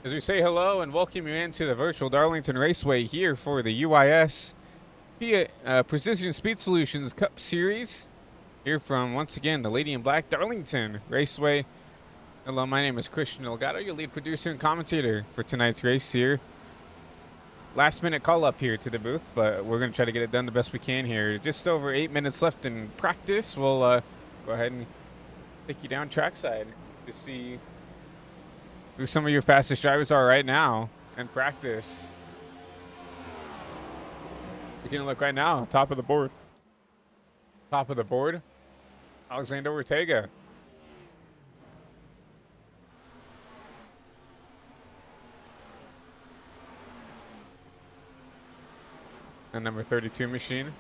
As we say hello and welcome you into the virtual Darlington Raceway here for the UIS Precision Speed Solutions Cup Series. Here from, once again, the Lady in Black Darlington Raceway. Hello, my name is Christian Delgado, your lead producer and commentator for tonight's race here. Last minute call up here to the booth, but we're going to try to get it done the best we can here. Just over 8 minutes left in practice. We'll go ahead and take you down trackside to see who some of your fastest drivers are right now in practice. You can look right now, top of the board. Top of the board, Alexander Ortega. And number 32 machine.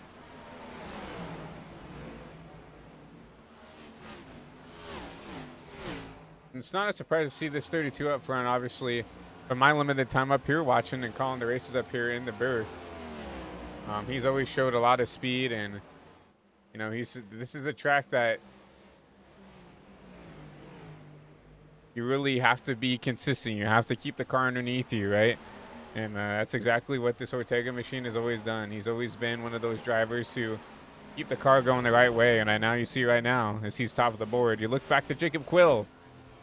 It's not a surprise to see this 32 up front, obviously, from my limited time up here watching and calling the races up here in the booth. He's always showed a lot of speed, and you know, this is a track that you really have to be consistent. You have to keep the car underneath you, right? And that's exactly what this Ortega machine has always done. He's always been one of those drivers who keep the car going the right way, and now you see right now as he's top of the board. You look back to Jacob Quill.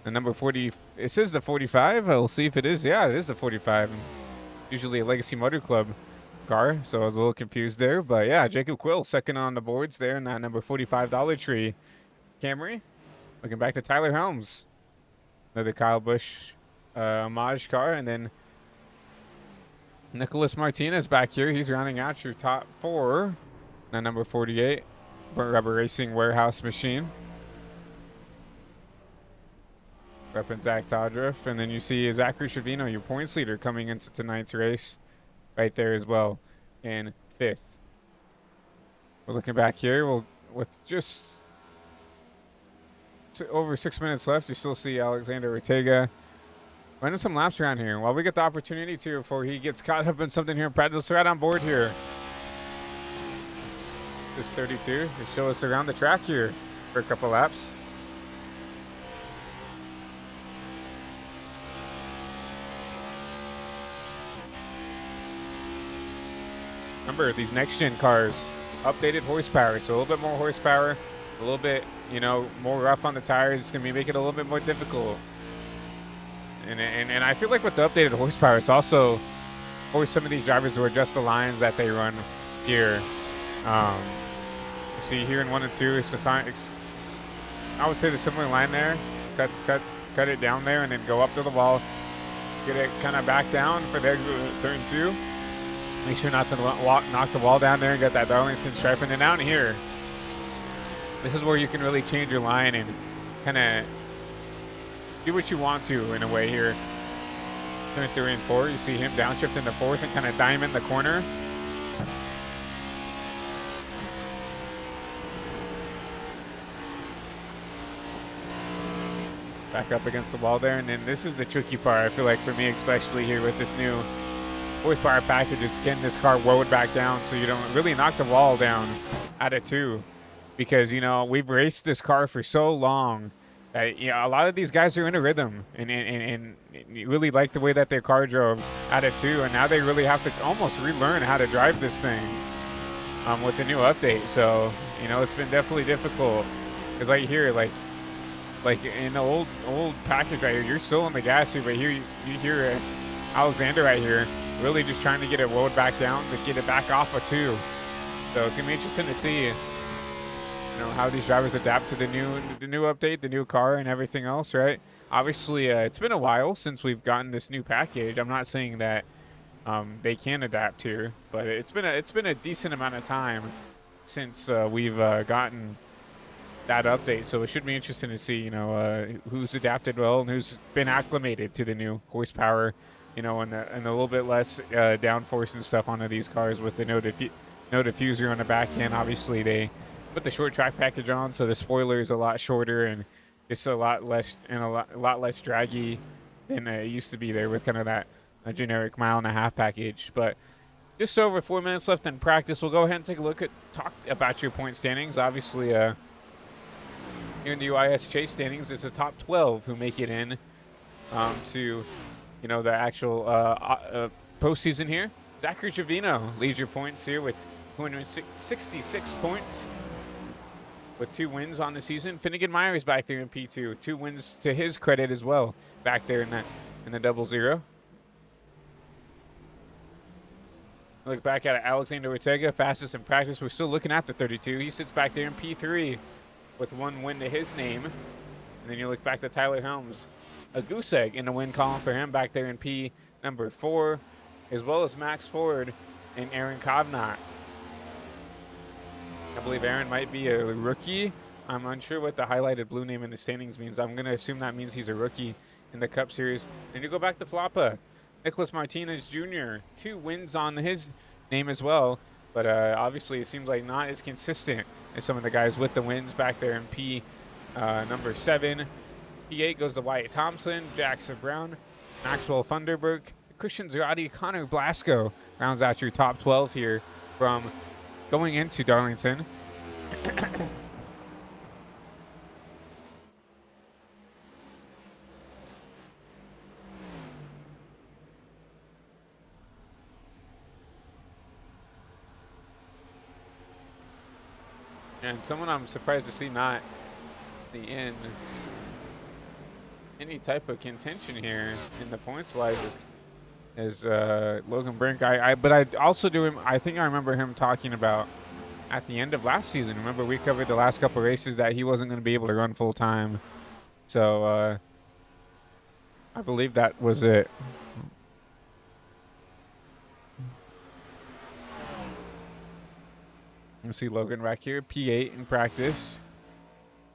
The number 40, it says the 45. We'll see if it is. Yeah, it is the 45. Usually a Legacy Motor Club car, so I was a little confused there. But yeah, Jacob Quill, second on the boards there in that number 45 Dollar Tree Camry. Looking back to Tyler Helms. Another Kyle Busch homage car. And then Nicholas Martinez back here. He's rounding out your top four. Now number 48, Rubber Racing Warehouse Machine. Repping Zach Todriff, and then you see Zachary Trevino, your points leader, coming into tonight's race right there as well in fifth. We're looking back here. With just over 6 minutes left, you still see Alexander Ortega running some laps around here. While we get the opportunity to, before he gets caught up in something here in practice, right on board here. This 32 to show us around the track here for a couple laps. Remember, these next-gen cars, updated horsepower, so a little bit more horsepower, a little bit, you know, more rough on the tires. It's going to make it a little bit more difficult. And I feel like with the updated horsepower, it's also for some of these drivers to adjust the lines that they run here. You see here in 1 and 2, I would say the similar line there. Cut it down there and then go up to the wall. Get it kind of back down for the exit of turn 2. Make sure not to knock the wall down there and get that Darlington stripe. And then down here, this is where you can really change your line and kind of do what you want to in a way here. Turn 3 and 4, you see him downshift in the 4th and kind of diamond the corner. Back up against the wall there, and then this is the tricky part, I feel like, for me, especially here with this new horsepower package, is getting this car lowered back down so you don't really knock the wall down at it too, because you know we've raced this car for so long that you know a lot of these guys are in a rhythm and really like the way that their car drove at it too, and now they really have to almost relearn how to drive this thing with the new update. So you know it's been definitely difficult, because right here, like in the old package right here, you're still on the gas here, but here you hear Alexander right here really just trying to get it lowered back down to get it back off of 2. So it's gonna be interesting to see, you know, how these drivers adapt to the new update, the new car, and everything else, right? Obviously, it's been a while since we've gotten this new package. I'm not saying that they can adapt here, but it's been a decent amount of time since we've gotten that update. So it should be interesting to see, you know, who's adapted well and who's been acclimated to the new horsepower. You know, and a little bit less downforce and stuff onto these cars with the no diffuser on the back end. Obviously, they put the short track package on, so the spoiler is a lot shorter and just a lot less draggy than it used to be there with kind of that generic 1.5 mile package. But just over 4 minutes left in practice. We'll go ahead and take a look at talk about your point standings. Obviously, here in the UIS Chase standings, it's the top 12 who make it in to you know, the actual postseason here. Zachary Trevino leads your points here with 266 points with 2 wins on the season. Finnegan Myers back there in P2. 2 wins to his credit as well, back there in the 00. Look back at it, Alexander Ortega, fastest in practice. We're still looking at the 32. He sits back there in P3 with 1 win to his name. And then you look back to Tyler Helms, a goose egg in the win column for him back there in P number 4, as well as Max Ford and Aaron Kovnat. I believe Aaron might be a rookie. I'm unsure what the highlighted blue name in the standings means. I'm going to assume that means he's a rookie in the Cup Series. Then you go back to Floppa. Nicholas Martinez Jr., 2 wins on his name as well. But obviously it seems like not as consistent as some of the guys with the wins back there in P number 7. P8 goes to Wyatt Thompson, Jackson Brown, Maxwell Funderburg, Christian Zarate, Connor Blasco rounds out your top 12 here from going into Darlington. And someone I'm surprised to see not in any type of contention here in the points wise is Logan Brink. But I also I think I remember him talking about at the end of last season. Remember, we covered the last couple races that he wasn't going to be able to run full time. So I believe that was it. You see Logan right here, P8 in practice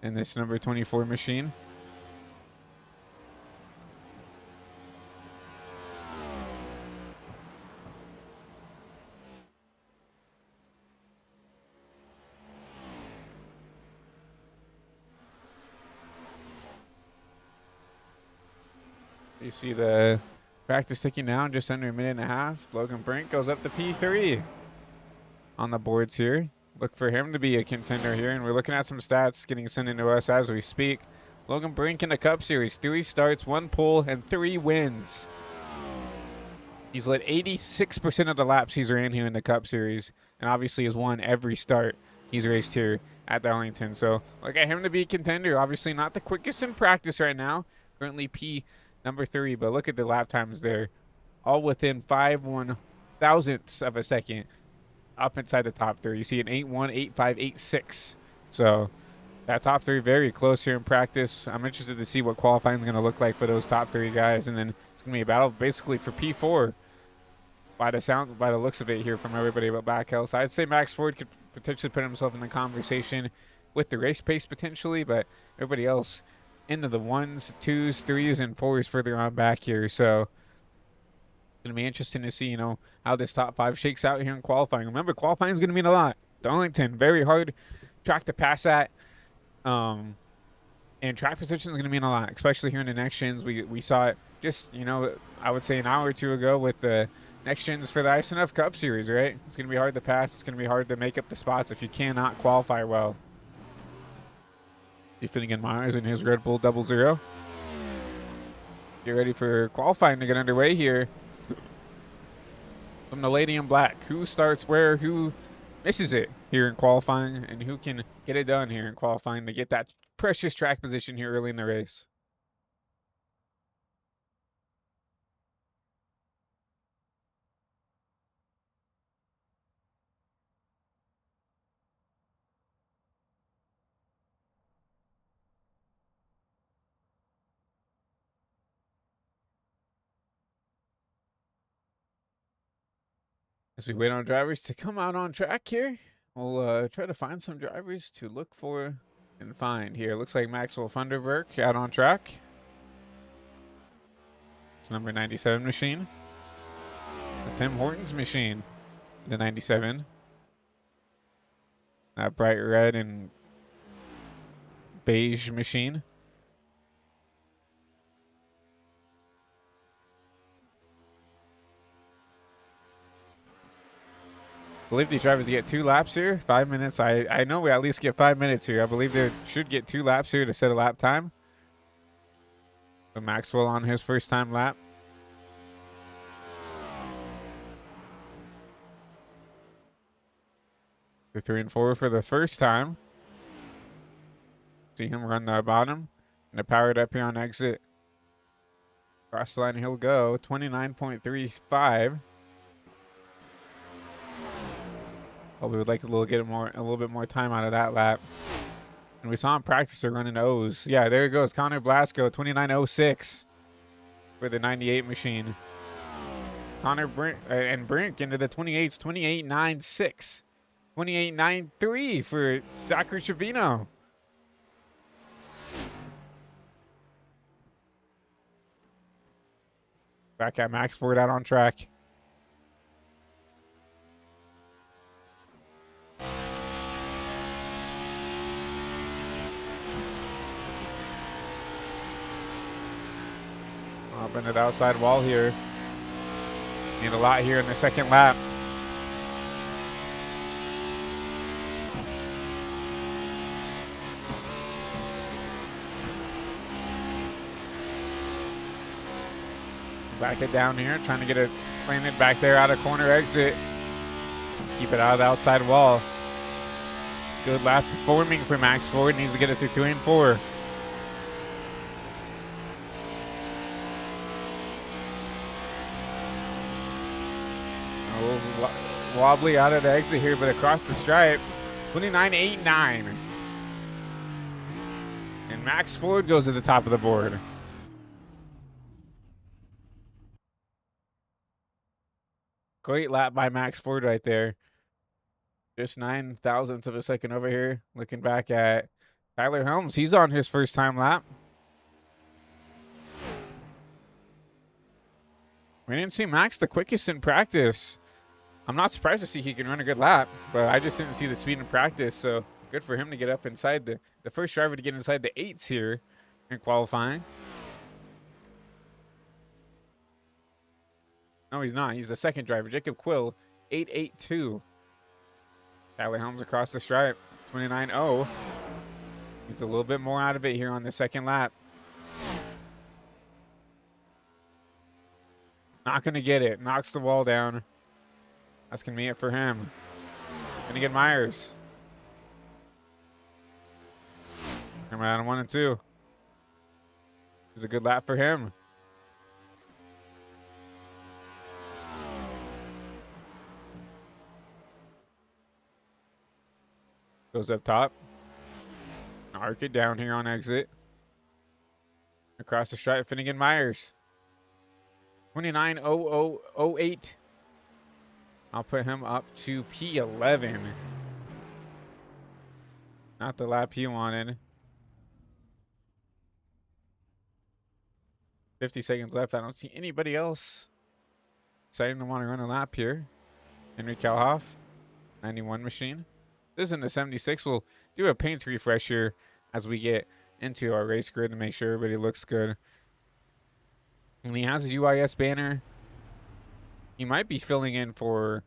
in this number 24 machine. You see the practice ticking down, just under a minute and a half. Logan Brink goes up to P3 on the boards here. Look for him to be a contender here, and we're looking at some stats getting sent into us as we speak. Logan Brink in the Cup Series, 3 starts, 1 pole, and 3 wins. He's led 86% of the laps he's ran here in the Cup Series, and obviously has won every start he's raced here at Darlington. So look at him to be a contender. Obviously not the quickest in practice right now. Currently P number 3, but look at the lap times there. All within 5/1000ths of a second. Up inside the top 3. You see an 8-1, 8-5, 8-6. So that top 3 very close here in practice. I'm interested to see what qualifying is going to look like for those top 3 guys, and then it's going to be a battle basically for P4 by the looks of it here from everybody but Backhill. So I'd say Max Ford could potentially put himself in the conversation with the race pace potentially, but everybody else into the 1s, 2s, 3s, and 4s further on back here. So going to be interesting to see, you know, how this top 5 shakes out here in qualifying. Remember, qualifying is going to mean a lot. Darlington, very hard track to pass at. And track position is going to mean a lot, especially here in the next gens. We saw it just, you know, I would say an hour or 2 ago with the next gens for the ISNF Cup Series, right? It's going to be hard to pass. It's going to be hard to make up the spots if you cannot qualify well. Finnegan Myers in his Red Bull 00. Get ready for qualifying to get underway here. From the lady in black, who starts where, who misses it here in qualifying, and who can get it done here in qualifying to get that precious track position here early in the race. As we wait on drivers to come out on track here, we'll try to find some drivers to look for and find here. Looks like Maxwell Funderburg out on track. It's number 97 machine. The Tim Hortons machine, the 97. That bright red and beige machine. I believe these drivers get 2 laps here, 5 minutes. I know we at least get 5 minutes here. I believe they should get 2 laps here to set a lap time. But Maxwell on his first time lap. They're 3 and 4 for the first time. See him run the bottom. And to power it up here on exit. Cross the line, he'll go 29.35. Well, we would like a little bit more time out of that lap. And we saw him practice her running O's. Yeah, there he goes. Connor Blasco, 29.06 for the 98 machine. Connor and Brink into the 28s, 28.96. 28.93 for Zachary Trevino. Back at Max Ford out on track. Up into the outside wall here. Need a lot here in the second lap. Back it down here, trying to get it landed back there out of corner exit. Keep it out of the outside wall. Good lap performing for Max Ford. Needs to get it through 3 and 4. A little wobbly out of the exit here, but across the stripe. 29.89. And Max Ford goes to the top of the board. Great lap by Max Ford right there. Just 9 thousandths of a second over here. Looking back at Tyler Helms. He's on his first time lap. We didn't see Max the quickest in practice. I'm not surprised to see he can run a good lap, but I just didn't see the speed in practice. So good for him to get up inside the first driver to get inside the 8s here in qualifying. No, he's not. He's the second driver. Jacob Quill, 8.82. Tyler Helms across the stripe, 29.0. He's a little bit more out of it here on the second lap. Not going to get it. Knocks the wall down. That's going to be it for him. Going to get Myers. Coming out on 1 and 2. It's a good lap for him. Goes up top. Arc it down here on exit. Across the stripe, Finnegan Myers. 29.0008. I'll put him up to P11. Not the lap he wanted. 50 seconds left. I don't see anybody else excited to want to run a lap here. Henry Kalhoff, 91 machine. This is in the 76. We'll do a paint refresh here as we get into our race grid to make sure everybody looks good. And he has a UIS banner. He might be filling in for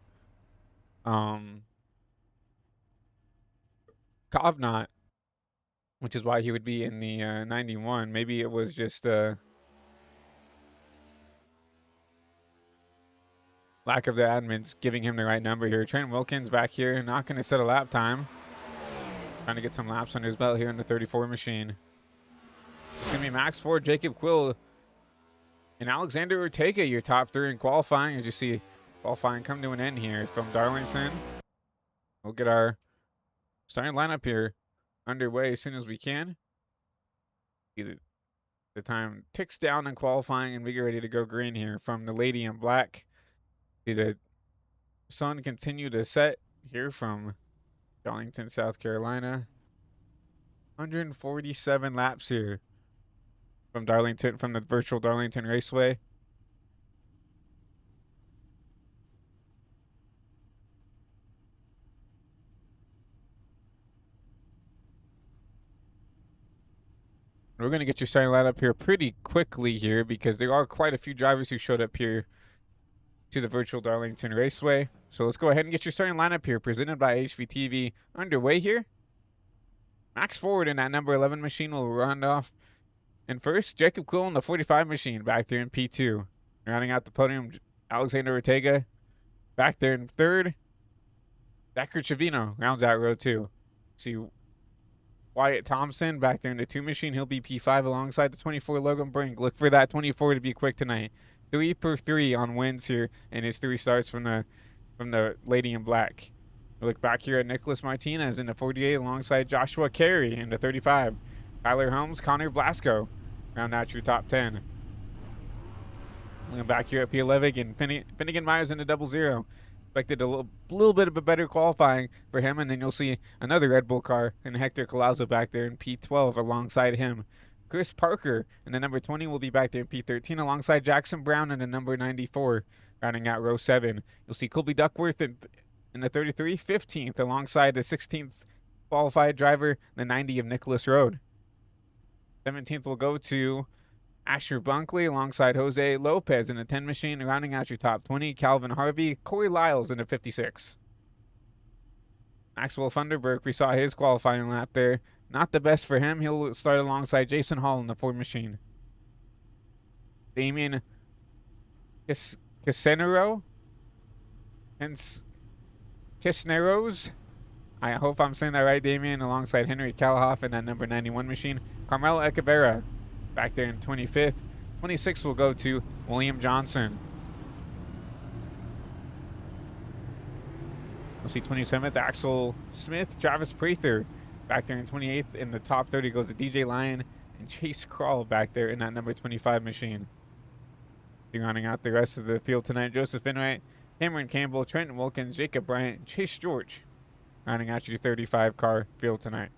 Kovnat, which is why he would be in the 91. Maybe it was just lack of the admins giving him the right number here. Trent Wilkins back here, not going to set a lap time. Trying to get some laps under his belt here in the 34 machine. It's going to be Max Ford, Jacob Quill, and Alexander Ortega, your top 3 in qualifying. As you see, qualifying come to an end here from Darlington. We'll get our starting lineup here underway as soon as we can. The time ticks down in qualifying, and we get ready to go green here from the lady in black. See the sun continue to set here from Darlington, South Carolina. 147 laps here from Darlington, from the virtual Darlington Raceway. We're going to get your starting lineup here pretty quickly here because there are quite a few drivers who showed up here to the virtual Darlington Raceway. So let's go ahead and get your starting lineup here, presented by HVTV, underway here. Max Ford in that number 11 machine will run off. And first, Jacob Quill in the 45 machine back there in P2. Rounding out the podium, Alexander Ortega back there in third. Zachary Trevino rounds out row 2. See Wyatt Thompson back there in the 2 machine. He'll be P5 alongside the 24 Logan Brink. Look for that 24 to be quick tonight. 3 per 3 on wins here in his 3 starts from the lady in black. We look back here at Nicholas Martinez in the 48 alongside Joshua Carey in the 35. Tyler Holmes, Connor Blasco round out your top 10. Looking back here at P11 and Finnegan Myers in the 00. Expected a little bit of a better qualifying for him, and then you'll see another Red Bull car and Hector Collazo back there in P12 alongside him. Chris Parker in the number 20 will be back there in P13 alongside Jackson Brown in the number 94, rounding out row 7. You'll see Colby Duckworth in the 33, 15th alongside the 16th qualified driver, the 90 of Nicholas Road. 17th will go to Asher Bunkley alongside Jose Lopez in the 10 machine, rounding out your top 20. Calvin Harvey, Corey Lyles in the 56. Maxwell Thunderberg, we saw his qualifying lap there. Not the best for him. He'll start alongside Jason Hall in the 4 machine. Damien Kisneros. I hope I'm saying that right, Damien, alongside Henry Calahoff in that number 91 machine. Carmelo Echeverra back there in 25th. 26th will go to William Johnson. We'll see 27th, Axel Smith, Travis Prather back there in 28th. In the top 30 goes to DJ Lyon and Chase Kroll back there in that number 25 machine. Rounding out the rest of the field tonight, Joseph Enright, Cameron Campbell, Trenton Wilkins, Jacob Bryant, Chase George. Rounding out your 35 car field tonight.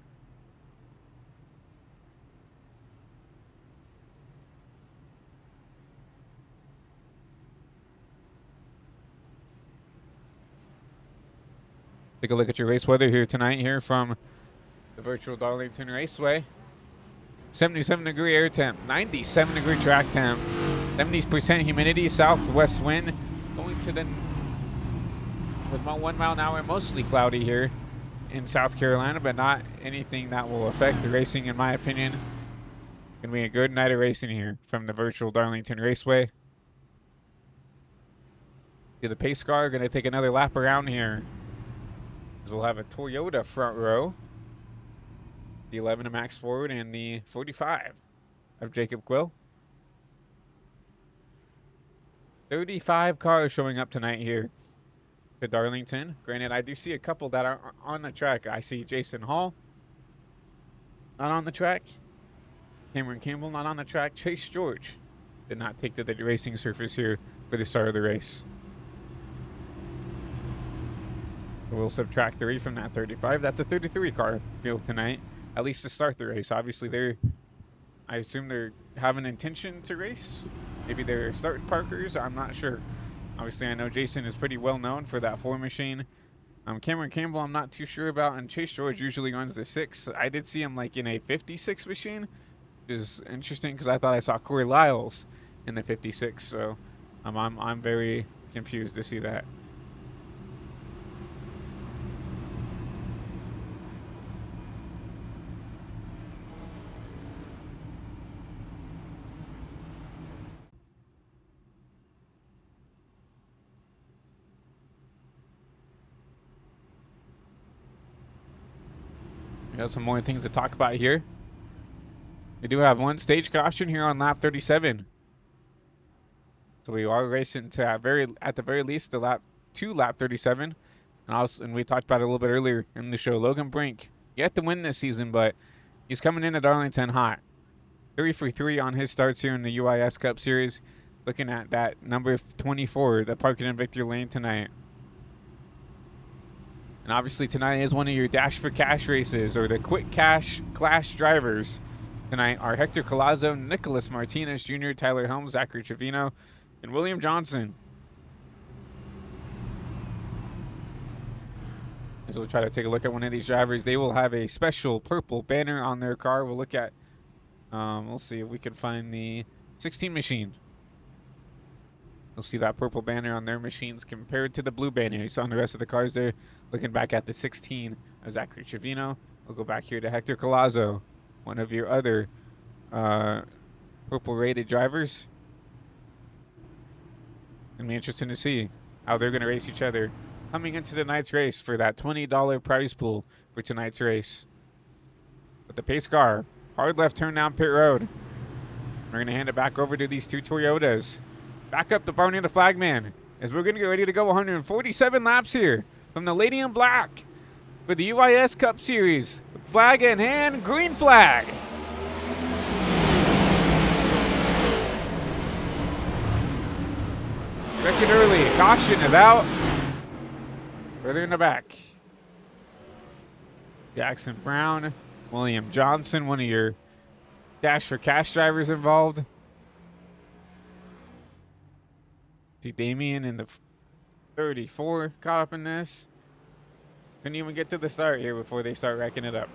Take a look at your race weather here tonight here from the virtual Darlington Raceway. 77-degree air temp, 97-degree track temp, 70% humidity, southwest wind going to the with about 1 mile an hour, mostly cloudy here in South Carolina, but not anything that will affect the racing, in my opinion. Gonna be a good night of racing here from the virtual Darlington Raceway. The pace car gonna take another lap around here. We'll have a Toyota front row, the 11 of Max Ford, and the 45 of Jacob Quill. 35 cars showing up tonight here to Darlington. Granted, I do see a couple that are on the track. I see Jason Hall not on the track. Cameron Campbell not on the track. Chase George did not take to the racing surface here for the start of the race. We'll subtract 3 from that 35. That's a 33 car field tonight, at least to start the race. Obviously, I assume they have an intention to race. Maybe they're starting parkers. I'm not sure. Obviously, I know Jason is pretty well known for that 4 machine. Cameron Campbell, I'm not too sure about, and Chase George usually runs the 6. I did see him like in a 56 machine, which is interesting because I thought I saw Corey Lyles in the 56. So I'm very confused to see that. We got some more things to talk about here. We do have one stage caution here on lap 37. So we are racing to at the very least the lap 37. And we talked about it a little bit earlier in the show. Logan Brink yet to win this season, but he's coming into Darlington hot. 3 for 3 on his starts here in the UIS Cup Series. Looking at that number 24, the parking in Victory Lane tonight. And obviously tonight is one of your Dash for Cash races, or the Quick Cash Clash drivers. Tonight are Hector Collazo, Nicholas Martinez Jr., Tyler Helms, Zachary Trevino, and William Johnson. As we'll try to take a look at one of these drivers. They will have a special purple banner on their car. We'll look at, we'll see if we can find the 16 machine. You'll see that purple banner on their machines compared to the blue banner you saw on the rest of the cars there. Looking back at the 16 of Zachary Trevino. We'll go back here to Hector Collazo, one of your other purple rated drivers. It'll be interesting to see how they're going to race each other coming into tonight's race for that $20 prize pool for tonight's race. With the pace car, hard left turn down pit road. We're going to hand it back over to these two Toyotas. Back up the Barney the Flagman as we're going to get ready to go 147 laps here from the Lady in Black for the UIS Cup Series. Flag in hand, green flag. Wreck it early, caution is out. Further in the back. Jackson Brown, William Johnson, one of your Dash for Cash drivers involved. See Damien in the 34 caught up in this. Couldn't even get to the start here before they start wrecking it up.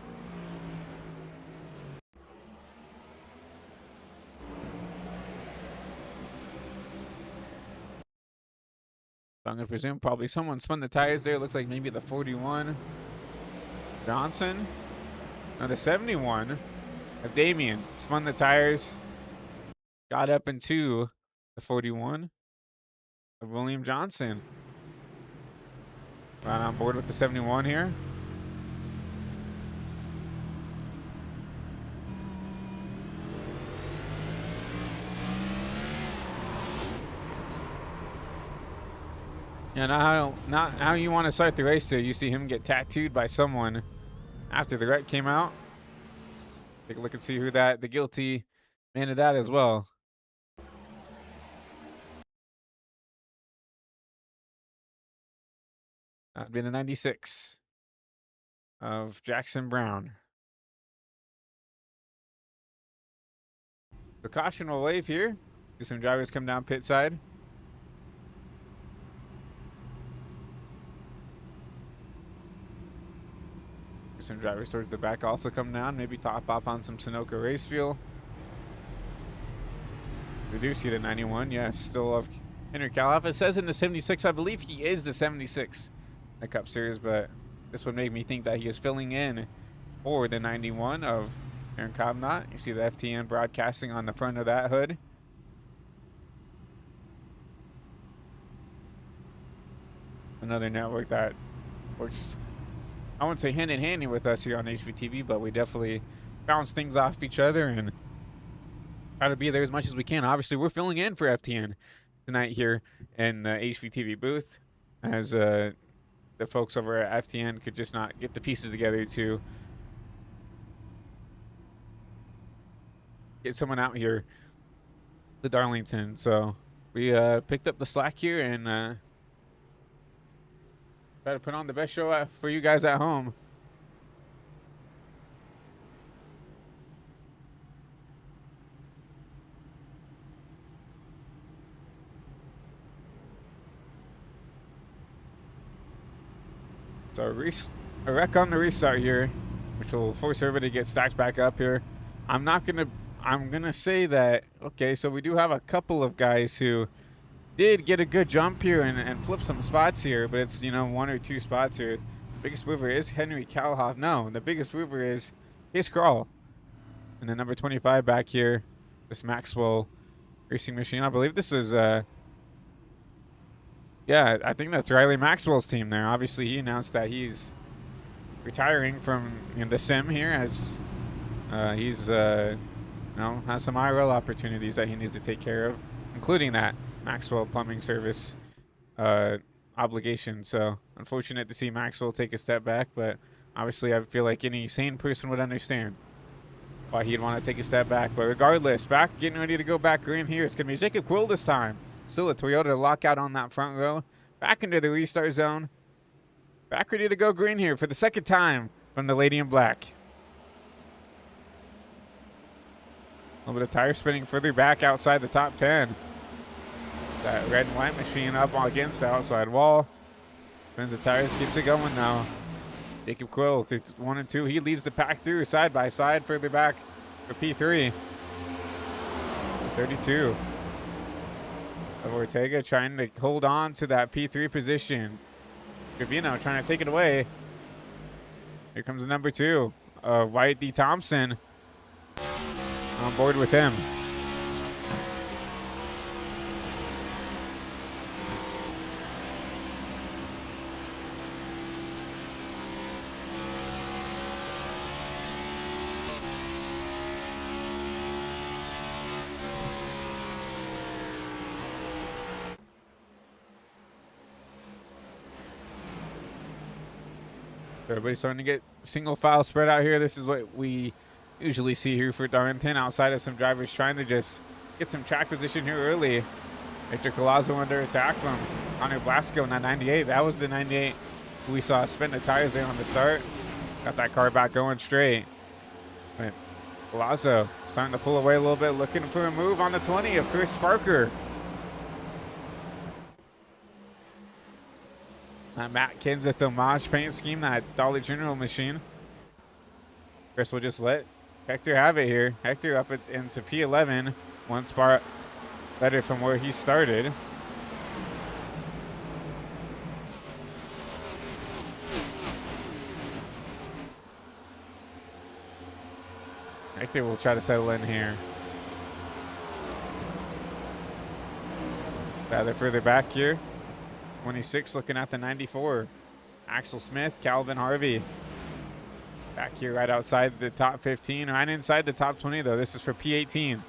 So I'm going to presume probably someone spun the tires there. Looks like maybe the 41. Johnson. No, the 71 of Damien spun the tires. Got up into the 41 of William Johnson. Right on board with the 71 here. Yeah, not how you want to start the race there. You see him get tattooed by someone after the wreck came out. Take a look and see who the guilty man of that as well. That'd be the 96 of Jackson Brown. The caution will wave here. See some drivers come down pit side. Some drivers towards the back also come down. Maybe top off on some Sunoco race fuel. We do see the 91. Yes, still love Henry Caloff. It says in the 76. I believe he is the 76 in the Cup Series, but this would make me think that he is filling in for the 91 of Aaron Cobnott. You see the FTN broadcasting on the front of that hood. Another network that works, I wouldn't say hand in hand with us here on HVTV, but we definitely bounce things off each other and try to be there as much as we can. Obviously, we're filling in for FTN tonight here in the HVTV booth, as the folks over at FTN could just not get the pieces together to get someone out here to Darlington. So we picked up the slack here and try to put on the best show for you guys at home. So a wreck on the restart here, which will force everybody to get stacked back up here. I'm gonna say that, okay, so we do have a couple of guys who did get a good jump here and flip some spots here, but it's, you know, one or two spots here. The biggest mover is Henry Calhoff. No, the biggest mover is Case Crawl. And the number 25 back here, this Maxwell racing machine. I believe this is, yeah, I think that's Riley Maxwell's team there. Obviously, he announced that he's retiring from the sim here, as he's, you know, has some IRL opportunities that he needs to take care of, including that Maxwell plumbing service obligation. So unfortunate to see Maxwell take a step back, but obviously I feel like any sane person would understand why he'd want to take a step back. But regardless, back getting ready to go back green here. It's going to be Jacob Quill this time. Still a Toyota lockout on that front row. Back into the restart zone. Back ready to go green here for the second time from the Lady in Black. A little bit of tire spinning further back outside the top 10. That red and white machine up against the outside wall. Spins the tires, keeps it going now. Jacob Quill through 1 and 2. He leads the pack through side by side further back for P3. 32. Of Ortega trying to hold on to that P3 position. Gavino trying to take it away. Here comes the number 2 of Wyatt D. Thompson on board with him. Everybody's starting to get single file spread out here. This is what we usually see here for Darlington, outside of some drivers trying to just get some track position here early. Victor Colazo under attack from Hunter Blasco in that 98. That was the 98 we saw spin the tires there on the start. Got that car back going straight. But Colazo starting to pull away a little bit, looking for a move on the 20 of Chris Parker. That Matt Kenseth homage paint scheme, that Dolly General machine. Chris will just let Hector have it here. Hector up into P11, one spot better from where he started. Hector will try to settle in here. Rather further back here. 26 looking at the 94. Axel Smith, Calvin Harvey. Back here right outside the top 15, right inside the top 20 though. This is for P18.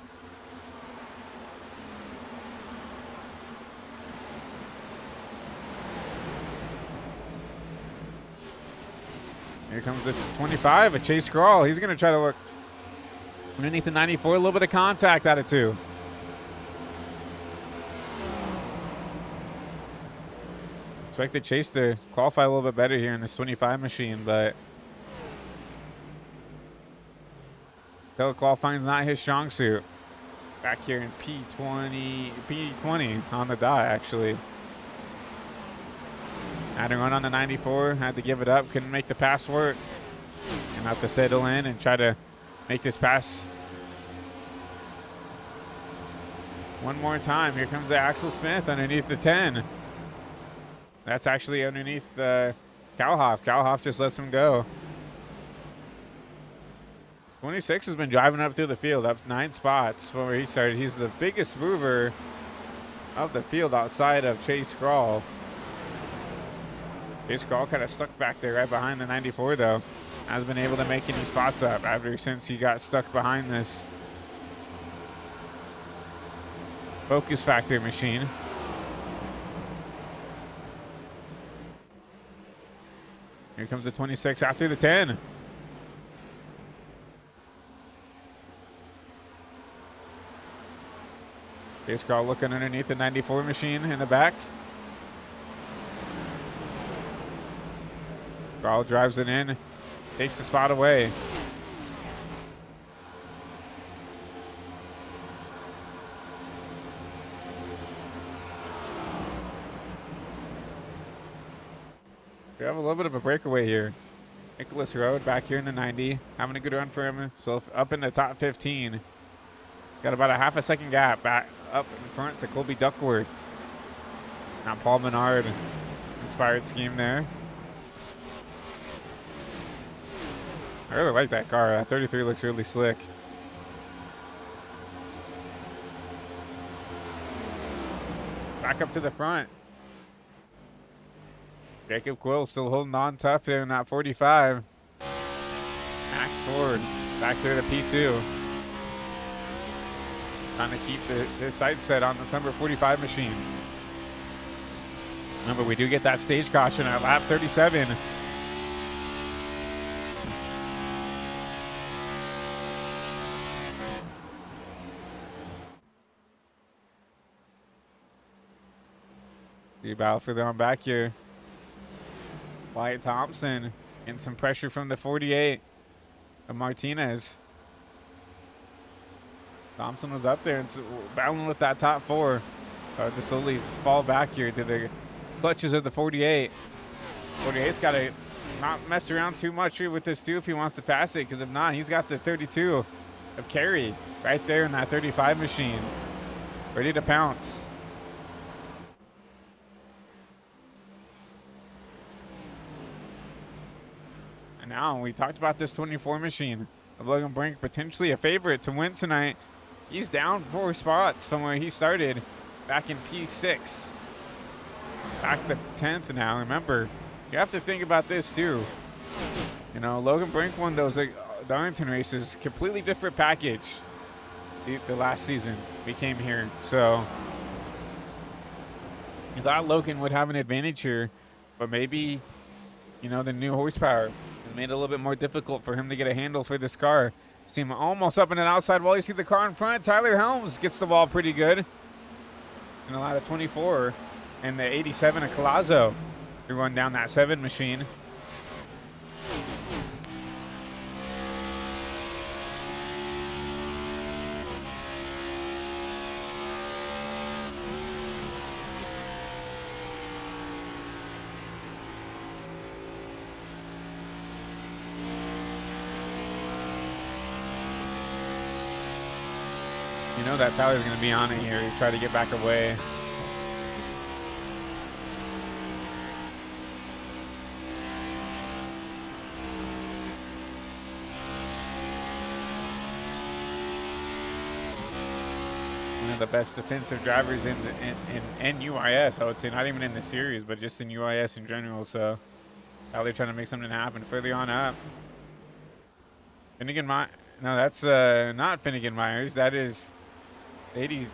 Here comes the 25, a Chase Scrawl. He's going to try to look underneath the 94, a little bit of contact out of 2. Expected Chase to qualify a little bit better here in this 25 machine, but qualifying is not his strong suit. Back here in P20 on the dot, actually. Had to run on the 94, had to give it up, couldn't make the pass work. And have to settle in and try to make this pass one more time. Here comes the Axel Smith underneath the 10. That's actually underneath the Kalhoff. Kalhoff just lets him go. 26 has been driving up through the field, up 9 spots from where he started. He's the biggest mover of the field outside of Chase Scrawl. Chase Scrawl kind of stuck back there right behind the 94 though. Hasn't been able to make any spots up ever since he got stuck behind this Focus Factor machine. Here comes the 26 after the 10. Chase Scrawl looking underneath the 94 machine in the back. Scrawl drives it in, takes the spot away. We have a little bit of a breakaway here. Nicholas Road back here in the 90, having a good run for him. So up in the top 15. Got about a half a second gap back up in front to Colby Duckworth. Now Paul Menard inspired scheme there. I really like that car. That 33 looks really slick. Back up to the front. Jacob Quill still holding on tough there in that 45. Max Ford back there to P2. Trying to keep the sights set on this number 45 machine. Remember, we do get that stage caution at lap 37. The battle further on back here. Wyatt Thompson and some pressure from the 48 of Martinez. Thompson was up there and battling with that top 4. To slowly fall back here to the clutches of the 48. 48's got to not mess around too much here with this too if he wants to pass it, because if not, he's got the 32 of Carey right there in that 35 machine, ready to pounce. And now we talked about this 24 machine of Logan Brink, potentially a favorite to win tonight. He's down 4 spots from where he started back in P6. Back to 10th now. Remember, you have to think about this too. You know, Logan Brink won those Darlington races, completely different package the last season we came here. So you thought Logan would have an advantage here, but maybe you know, the new horsepower. It made it a little bit more difficult for him to get a handle for this car. See him almost up in an outside wall. You see the car in front. Tyler Helms gets the wall pretty good. And a lot of 24. And the 87 of Collazo to run down that 7 machine. You know that Tyler's going to be on it here. Try to get back away. One of the best defensive drivers in UIS, I would say. Not even in the series, but just in UIS in general. So Tyler trying to make something happen further on up. Finnegan Myers. No, that's not Finnegan Myers. That is 80,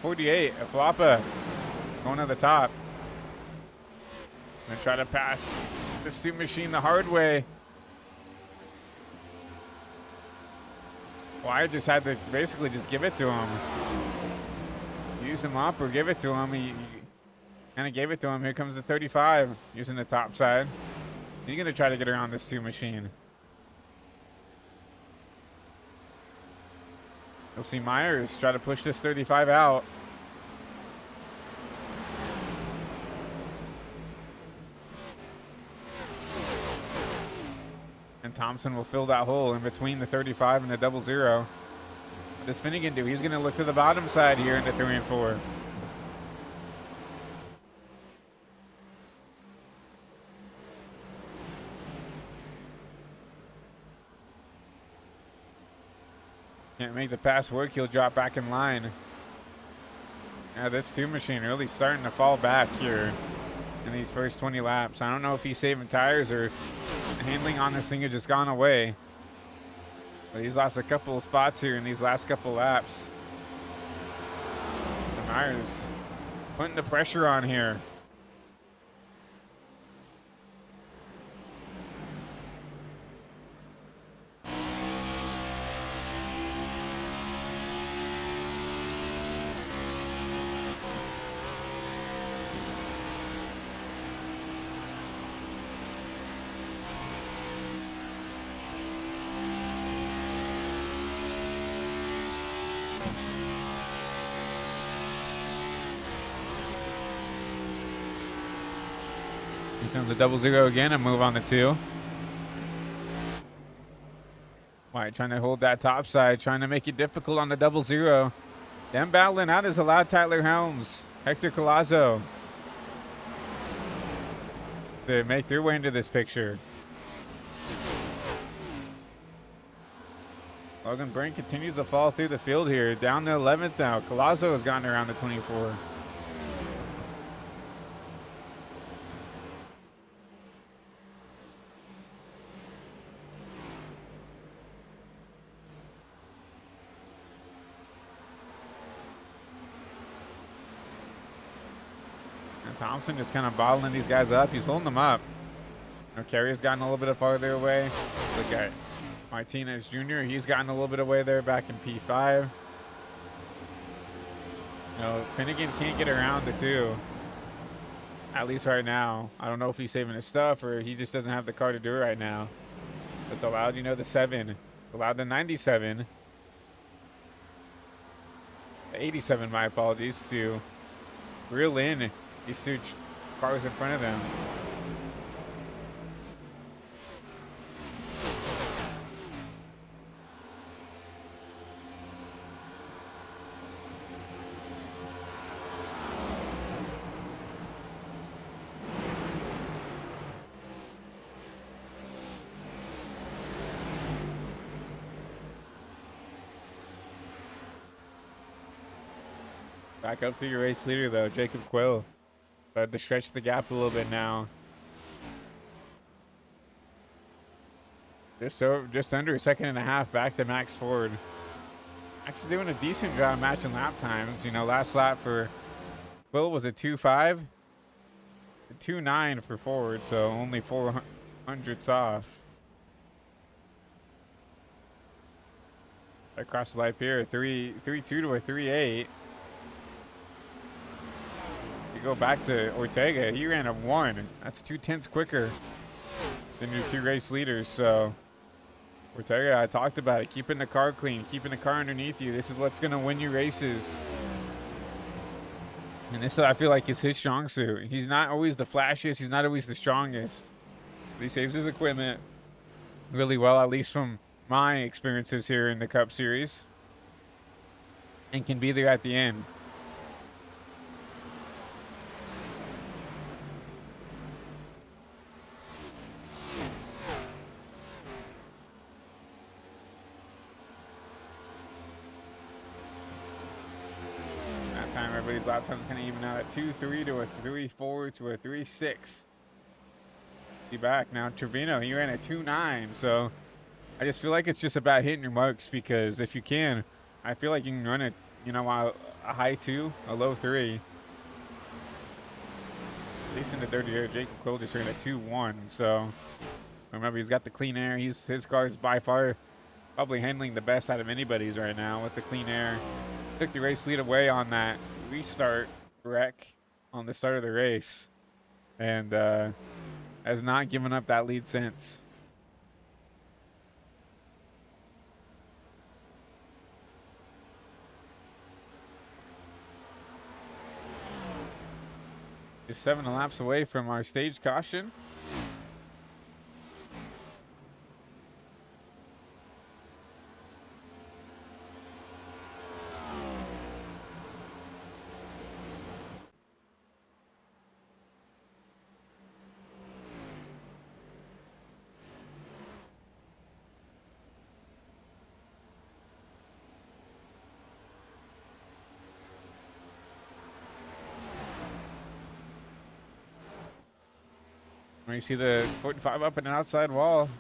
48, a Floppa going to the top. Gonna try to pass the Stu machine the hard way. Wyatt just had to basically just give it to him. Use him up or give it to him. He kind of gave it to him. Here comes the 35 using the top side. He's gonna try to get around this Stu machine. You'll see Myers try to push this 35 out. And Thompson will fill that hole in between the 35 and the 00. What does Finnegan do? He's going to look to the bottom side here into 3 and 4. Can't make the pass work. He'll drop back in line. Now this 2 machine really starting to fall back here in these first 20 laps. I don't know if he's saving tires or if the handling on this thing has just gone away. But he's lost a couple of spots here in these last couple laps. And Myers putting the pressure on here. The 00 again and move on the 2. White trying to hold that top side, trying to make it difficult on the 00. Them battling out is allowed Tyler Helms, Hector Collazo to make their way into this picture. Logan Brink continues to fall through the field here, down to 11th now. Collazo has gotten around the 24. Thompson just kind of bottling these guys up. He's holding them up. Carrier's gotten a little bit farther away. Look at Martinez Jr. He's gotten a little bit away there back in P5. You know, Finnegan can't get around the 2. At least right now. I don't know if he's saving his stuff or he just doesn't have the car to do it right now. It's allowed, you know, the 7. It's allowed the 97. The 87, my apologies, to reel in these 2 cars in front of them. Back up to your race leader though, Jacob Quill. But to stretch the gap a little bit now. Just under a second and a half back to Max Ford. Actually doing a decent job matching lap times. You know, last lap for Quill was a 2.5. 2.9 for forward, so only 400ths off. Across the light here, 3.2 to a 3.8. You go back to Ortega, he ran a 1. That's 0.2 quicker than your 2 race leaders. So Ortega, I talked about it, keeping the car clean, keeping the car underneath you. This is what's gonna win you races. And this, I feel like, is his strong suit. He's not always the flashiest, he's not always the strongest, but he saves his equipment really well, at least from my experiences here in the Cup Series, and can be there at the end. That time everybody's lap time's kind of even out at 2.3 to a 3.4 to a 3.6. He back now. Trevino, he ran a 2.9, so I just feel like it's just about hitting your marks, because if you can, I feel like you can run it, you know, a high 2, a low 3. At least in the 30 year, Jacob Cole just ran a 2.1. So remember, he's got the clean air. His car is by far probably handling the best out of anybody's right now with the clean air. Took the race lead away on that restart wreck on the start of the race, and has not given up that lead since. Just 7 laps away from our stage caution. You see the 45 up and an outside wall.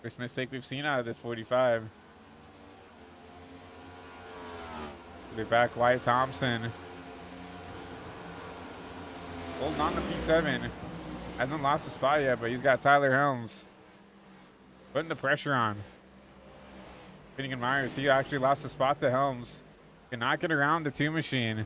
First mistake we've seen out of this 45. They're back. Wyatt Thompson holding on to P7. Hasn't lost a spot yet, but he's got Tyler Helms putting the pressure on. Finnegan Myers, he actually lost a spot to Helms. Cannot get around the 2 machine.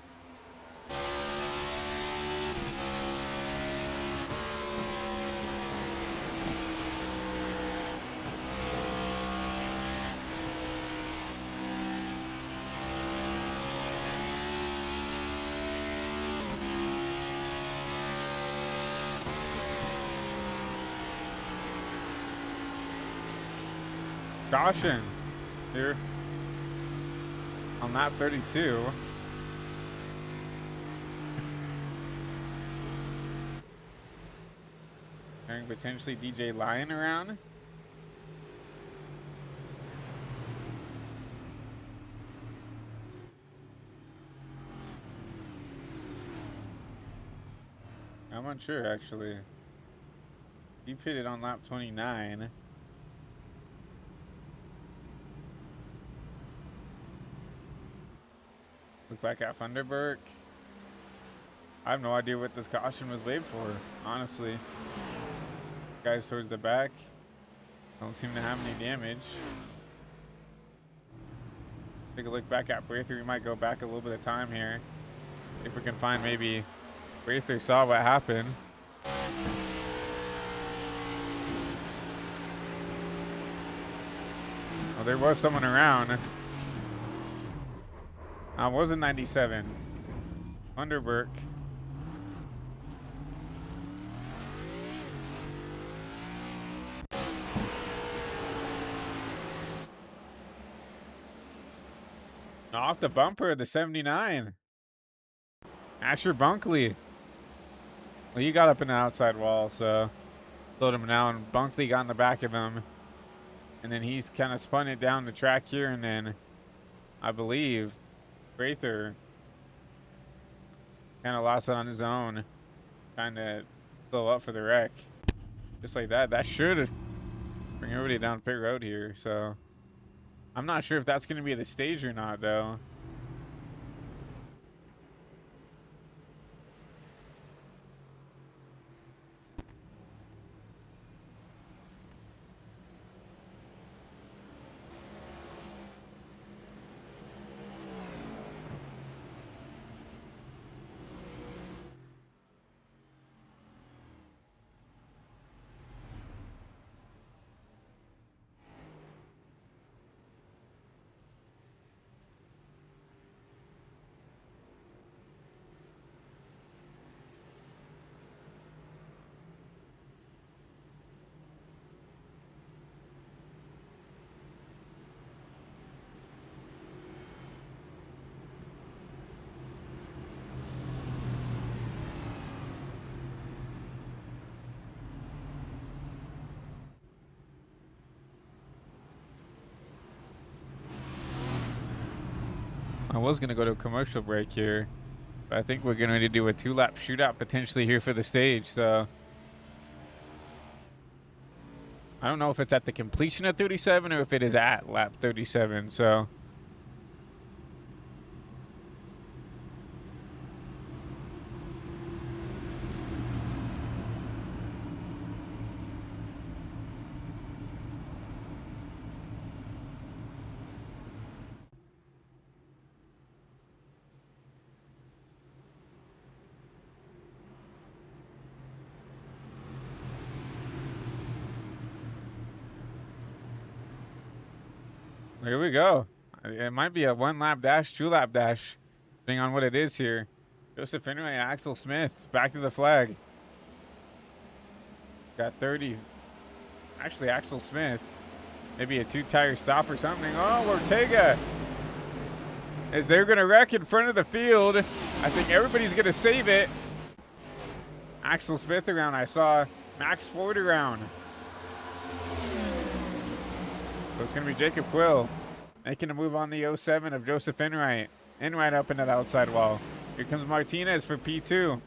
Caution here on lap 32. Hearing potentially DJ Lyon around. I'm unsure, actually. He pitted on lap 29. Look back at Funderburk. I have no idea what this caution was waived for, honestly. Guys towards the back don't seem to have any damage. Take a look back at Braither. We might go back a little bit of time here. If we can find maybe Braither saw what happened. Oh, there was someone around. Wasn't 97. Underberg. Off the bumper, the 79. Asher Bunkley. Well, he got up in the outside wall, so slowed him down. Bunkley got in the back of him. And then he's kind of spun it down the track here, and then I believe Braither kind of lost it on his own, trying to blow up for the wreck. Just like that. That should bring everybody down pit road here, so I'm not sure if that's going to be the stage or not, though. I was going to go to a commercial break here, but I think we're going to do a 2-lap shootout potentially here for the stage. So I don't know if it's at the completion of 37 or if it is at lap 37. So here we go. It might be a 1-lap dash, 2-lap dash, depending on what it is here. Joseph Henry and Axel Smith back to the flag. Got 30. Actually, Axel Smith. Maybe a 2-tire stop or something. Oh, Ortega. As they're going to wreck in front of the field. I think everybody's going to save it. Axel Smith around. I saw Max Ford around. So it's going to be Jacob Quill making a move on the 07 of Joseph Enright. Enright up into that outside wall. Here comes Martinez for P2. I'm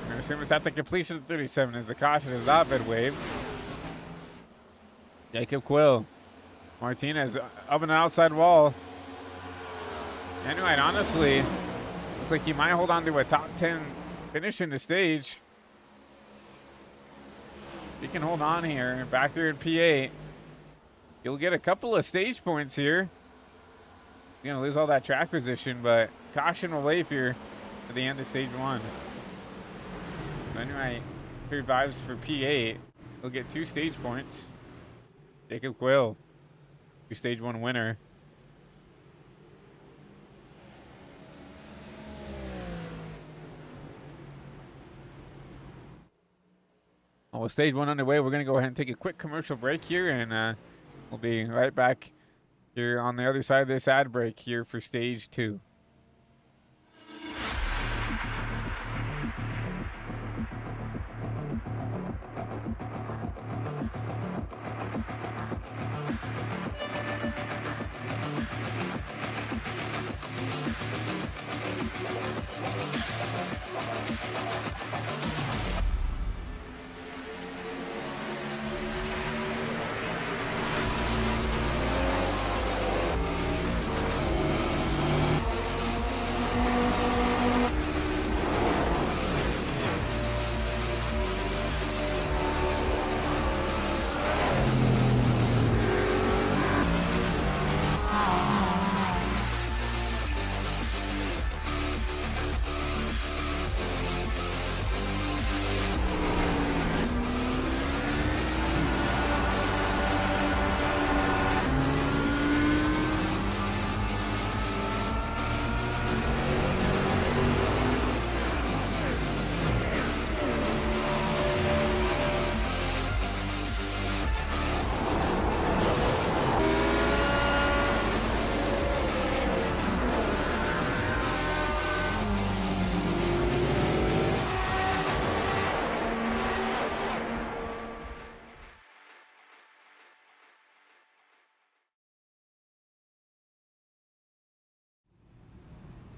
going to assume it's at the completion of 37 as the caution has not been waved. Jacob Quill. Martinez up in the outside wall. Enright, honestly, looks like he might hold on to a top 10 finish in the stage. He can hold on here. Back there in P8. He'll get a couple of stage points here. He's going to lose all that track position, but caution will wave here at the end of stage 1. Enright survives for P8. He'll get 2 stage points. Jacob Quill, 2 stage 1 winner. Well, with stage 1 underway, we're going to go ahead and take a quick commercial break here, and we'll be right back here on the other side of this ad break here for stage 2.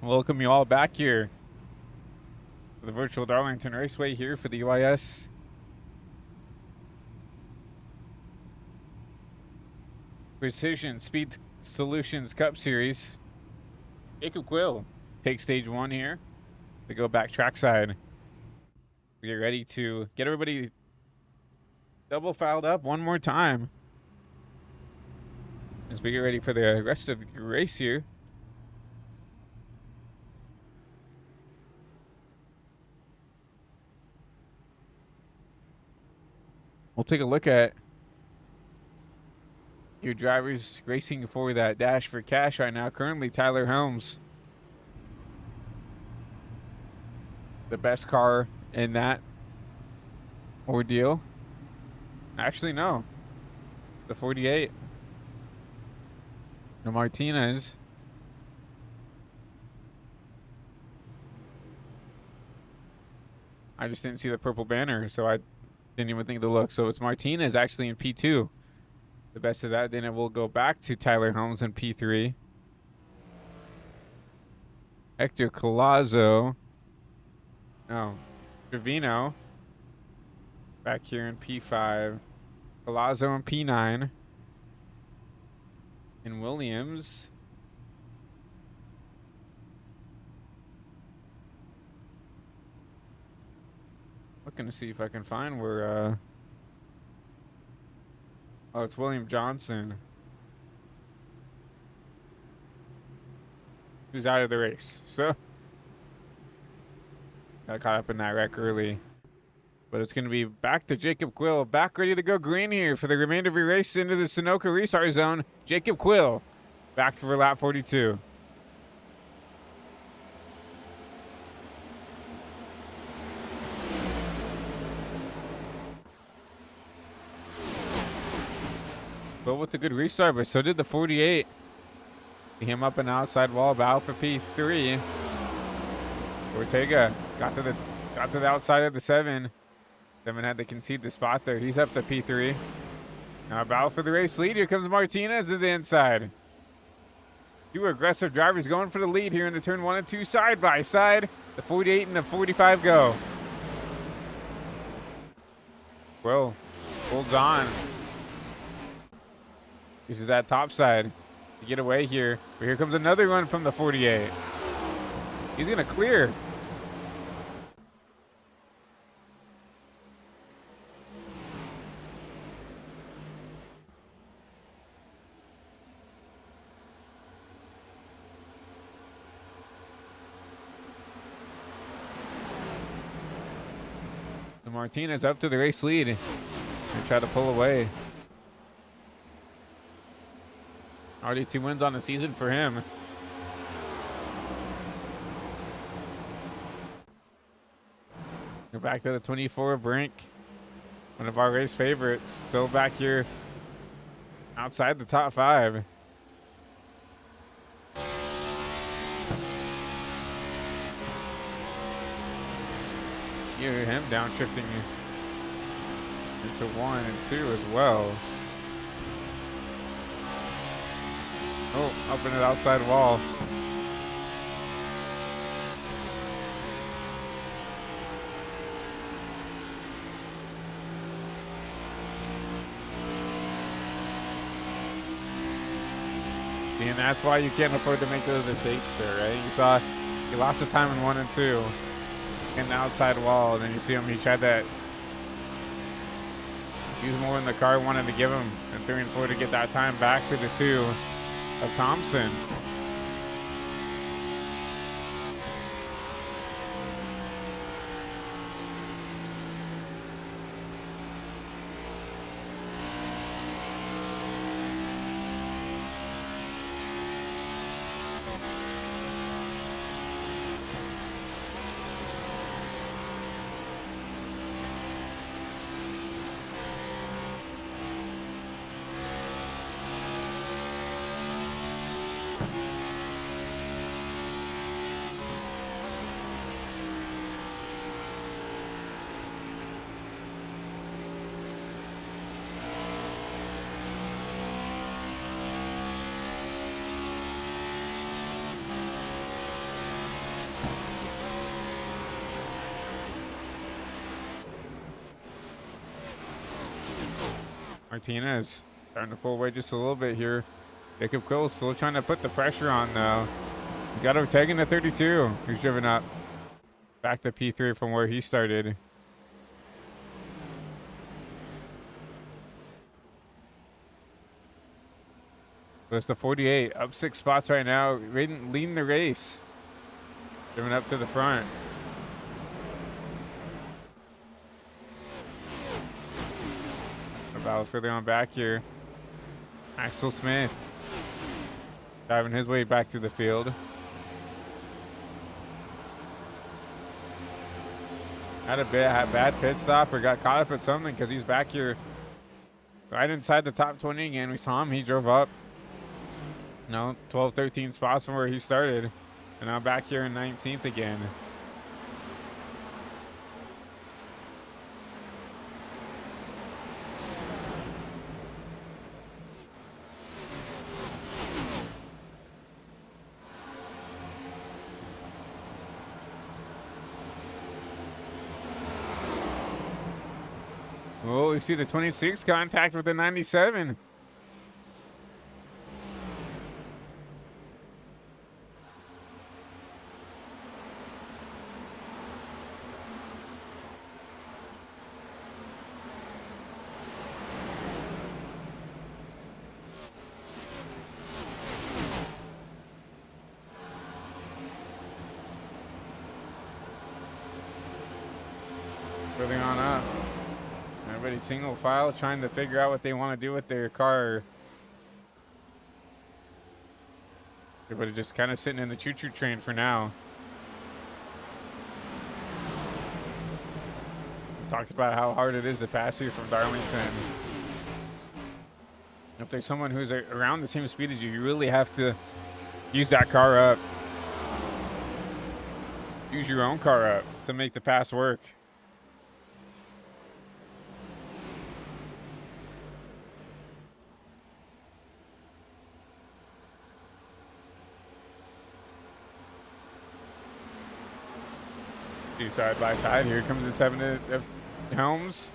Welcome you all back here to the virtual Darlington Raceway here for the UIS Precision Speed Solutions Cup Series. Jacob Quill takes stage 1 here to go back trackside. We get ready to get everybody double fouled up one more time as we get ready for the rest of the race here. We'll take a look at your drivers racing for that dash for cash right now. Currently, Tyler Helms, the best car in that ordeal. Actually, no. The 48. No, Martinez. I just didn't see the purple banner, so I didn't even think to look. So it's Martinez actually in P2. The best of that. Then it will go back to Tyler Holmes in P3. Hector Collazo. No. Trevino. Back here in P5. Collazo in P9. And Williams. Looking to see if I can find where, oh, it's William Johnson. Who's out of the race. So, got caught up in that wreck early. But it's going to be back to Jacob Quill. Back ready to go green here for the remainder of your race into the Sunoco restart zone. Jacob Quill back for lap 42. But with the good restart, but so did the 48. Him up an outside wall, battle for P3. Ortega got to the outside of the 7. 7 had to concede the spot there. He's up to P3. Now battle for the race lead. Here comes Martinez to the inside. Two aggressive drivers going for the lead here in the turn 1 and 2 side by side. The 48 and the 45 go. Well, holds on. This is that top side to get away here. But here comes another run from the 48. He's going to clear. So Martinez up to the race lead. And try to pull away. Already 2 wins on the season for him. Go back to the 24 Brink. One of our race favorites. Still back here outside the top 5. You hear him downshifting into 1 and 2 as well. Oh, up in the outside wall. And that's why you can't afford to make those mistakes there, right? You saw he lost the time in 1 and 2 in the outside wall, and then you see him, he tried that. Use more than the car wanted to give him in 3 and 4 to get that time back to the 2 of Thompson. Martinez starting to pull away just a little bit here. Jacob Quill still trying to put the pressure on though. He's got Ortega to 32. He's driven up back to P3 from where he started. So it's the 48 up 6 spots right now, leading the race. Driven up to the front. Battle further on back here. Axel Smith driving his way back to the field. Had a bad pit stop or got caught up at something because he's back here right inside the top 20 again. We saw him. He drove up, 12, 13 spots from where he started. And now back here in 19th again. Oh, you see the 26 contact with the 97. Moving on up. Everybody single file trying to figure out what they want to do with their car. Everybody just kind of sitting in the choo-choo train for now. We talked about how hard it is to pass here from Darlington. If there's someone who's around the same speed as you, you really have to use that car up. Use your own car up to make the pass work. Two side by side. Here comes the 7 of Helms.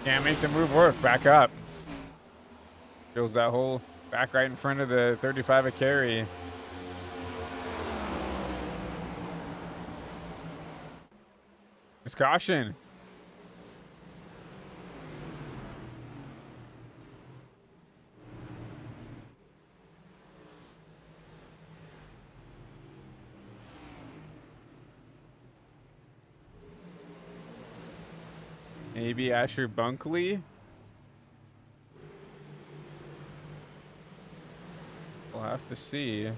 Can't make the move work. Back up. Goes that hole back right in front of the 35 of carry. It's caution. Maybe Asher Bunkley. We'll have to see. You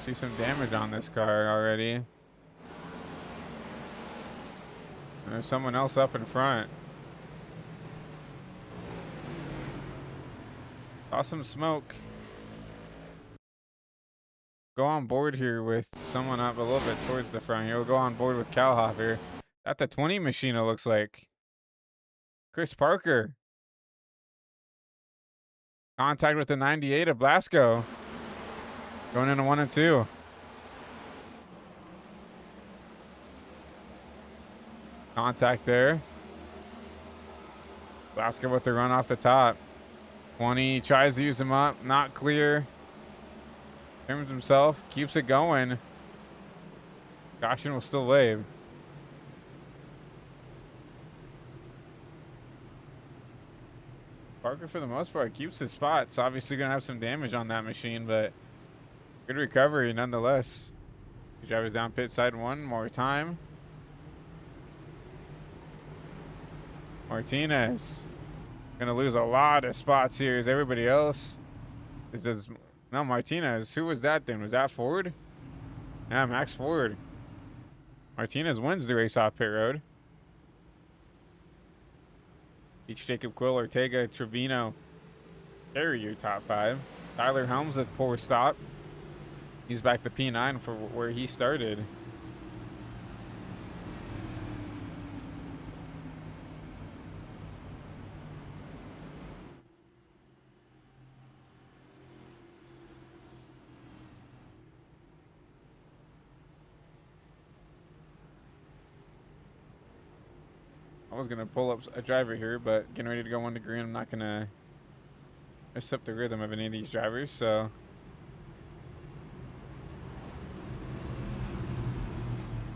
see some damage on this car already. There's someone else up in front. Saw some smoke. Go on board here with someone up a little bit towards the front here. We'll go on board with Calhoff. At the 20 machine, it looks like. Chris Parker. Contact with the 98 of Blasco. Going into 1 and 2. Contact there. Blasco with the run off the top. 20 tries to use him up. Not clear. Turns himself. Keeps it going. Caution will still wave. Parker, for the most part, keeps his spot. It's obviously going to have some damage on that machine, but good recovery nonetheless. The driver's down pit side one more time. Martinez. Going to lose a lot of spots here as everybody else. This is, no, Martinez. Who was that then? Was that Ford? Yeah, Max Ford. Martinez wins the race off pit road. Each Jacob Quill, Ortega, Trevino carry your top 5. Tyler Helms a poor stop. He's back to P9 for where he started. I was going to pull up a driver here, but getting ready to go 1 to green. I'm not going to mess up the rhythm of any of these drivers, so.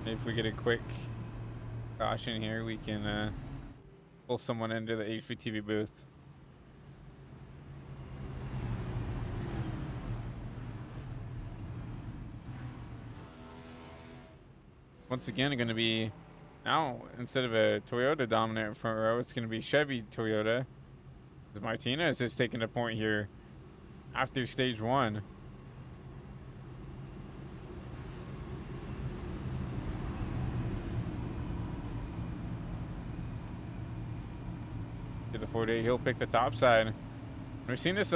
If we get a quick caution here, we can pull someone into the HVTV booth. Once again, going to be now, instead of a Toyota dominant front row, it's going to be Chevy Toyota. Martinez has taken a point here after stage 1. To the 48, he'll pick the top side. We've seen this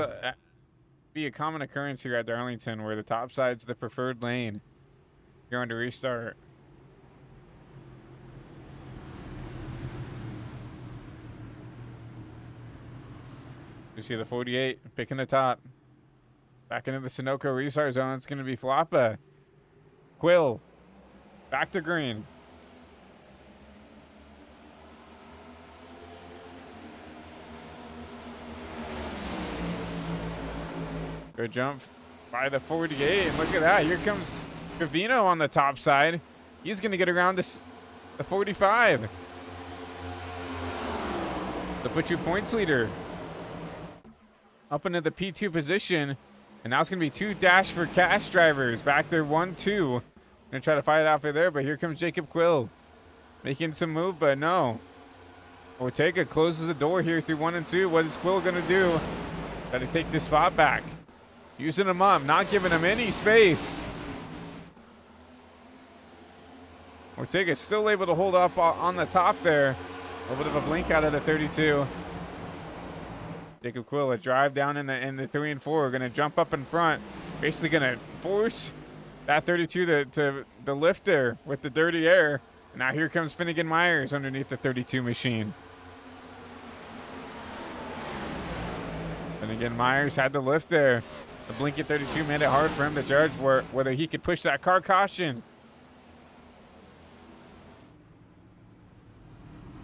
be a common occurrence here at Darlington, where the top side's the preferred lane. Going to restart. You see the 48 picking the top. Back into the Sunoco restart zone. It's going to be Floppa. Quill. Back to green. Good jump by the 48. And look at that. Here comes Trevino on the top side. He's going to get around this, the 45. The Butcher points leader. Up into the P2 position. And now it's going to be 2 Dash for Cash drivers. Back there, 1-2. Going to try to fight it out for there, but here comes Jacob Quill. Making some move, but no. Ortega closes the door here through 1 and 2. What is Quill going to do? Got to take this spot back. Using him up, not giving him any space. Ortega's still able to hold up on the top there. A little bit of a blink out of the 32. Jacob Quill, a drive down in the 3 and 4. We're going to jump up in front. Basically going to force that 32 to lift there with the dirty air. And now here comes Finnegan Myers underneath the 32 machine. Finnegan Myers had the lift there. The blink at 32 made it hard for him to judge whether he could push that car caution.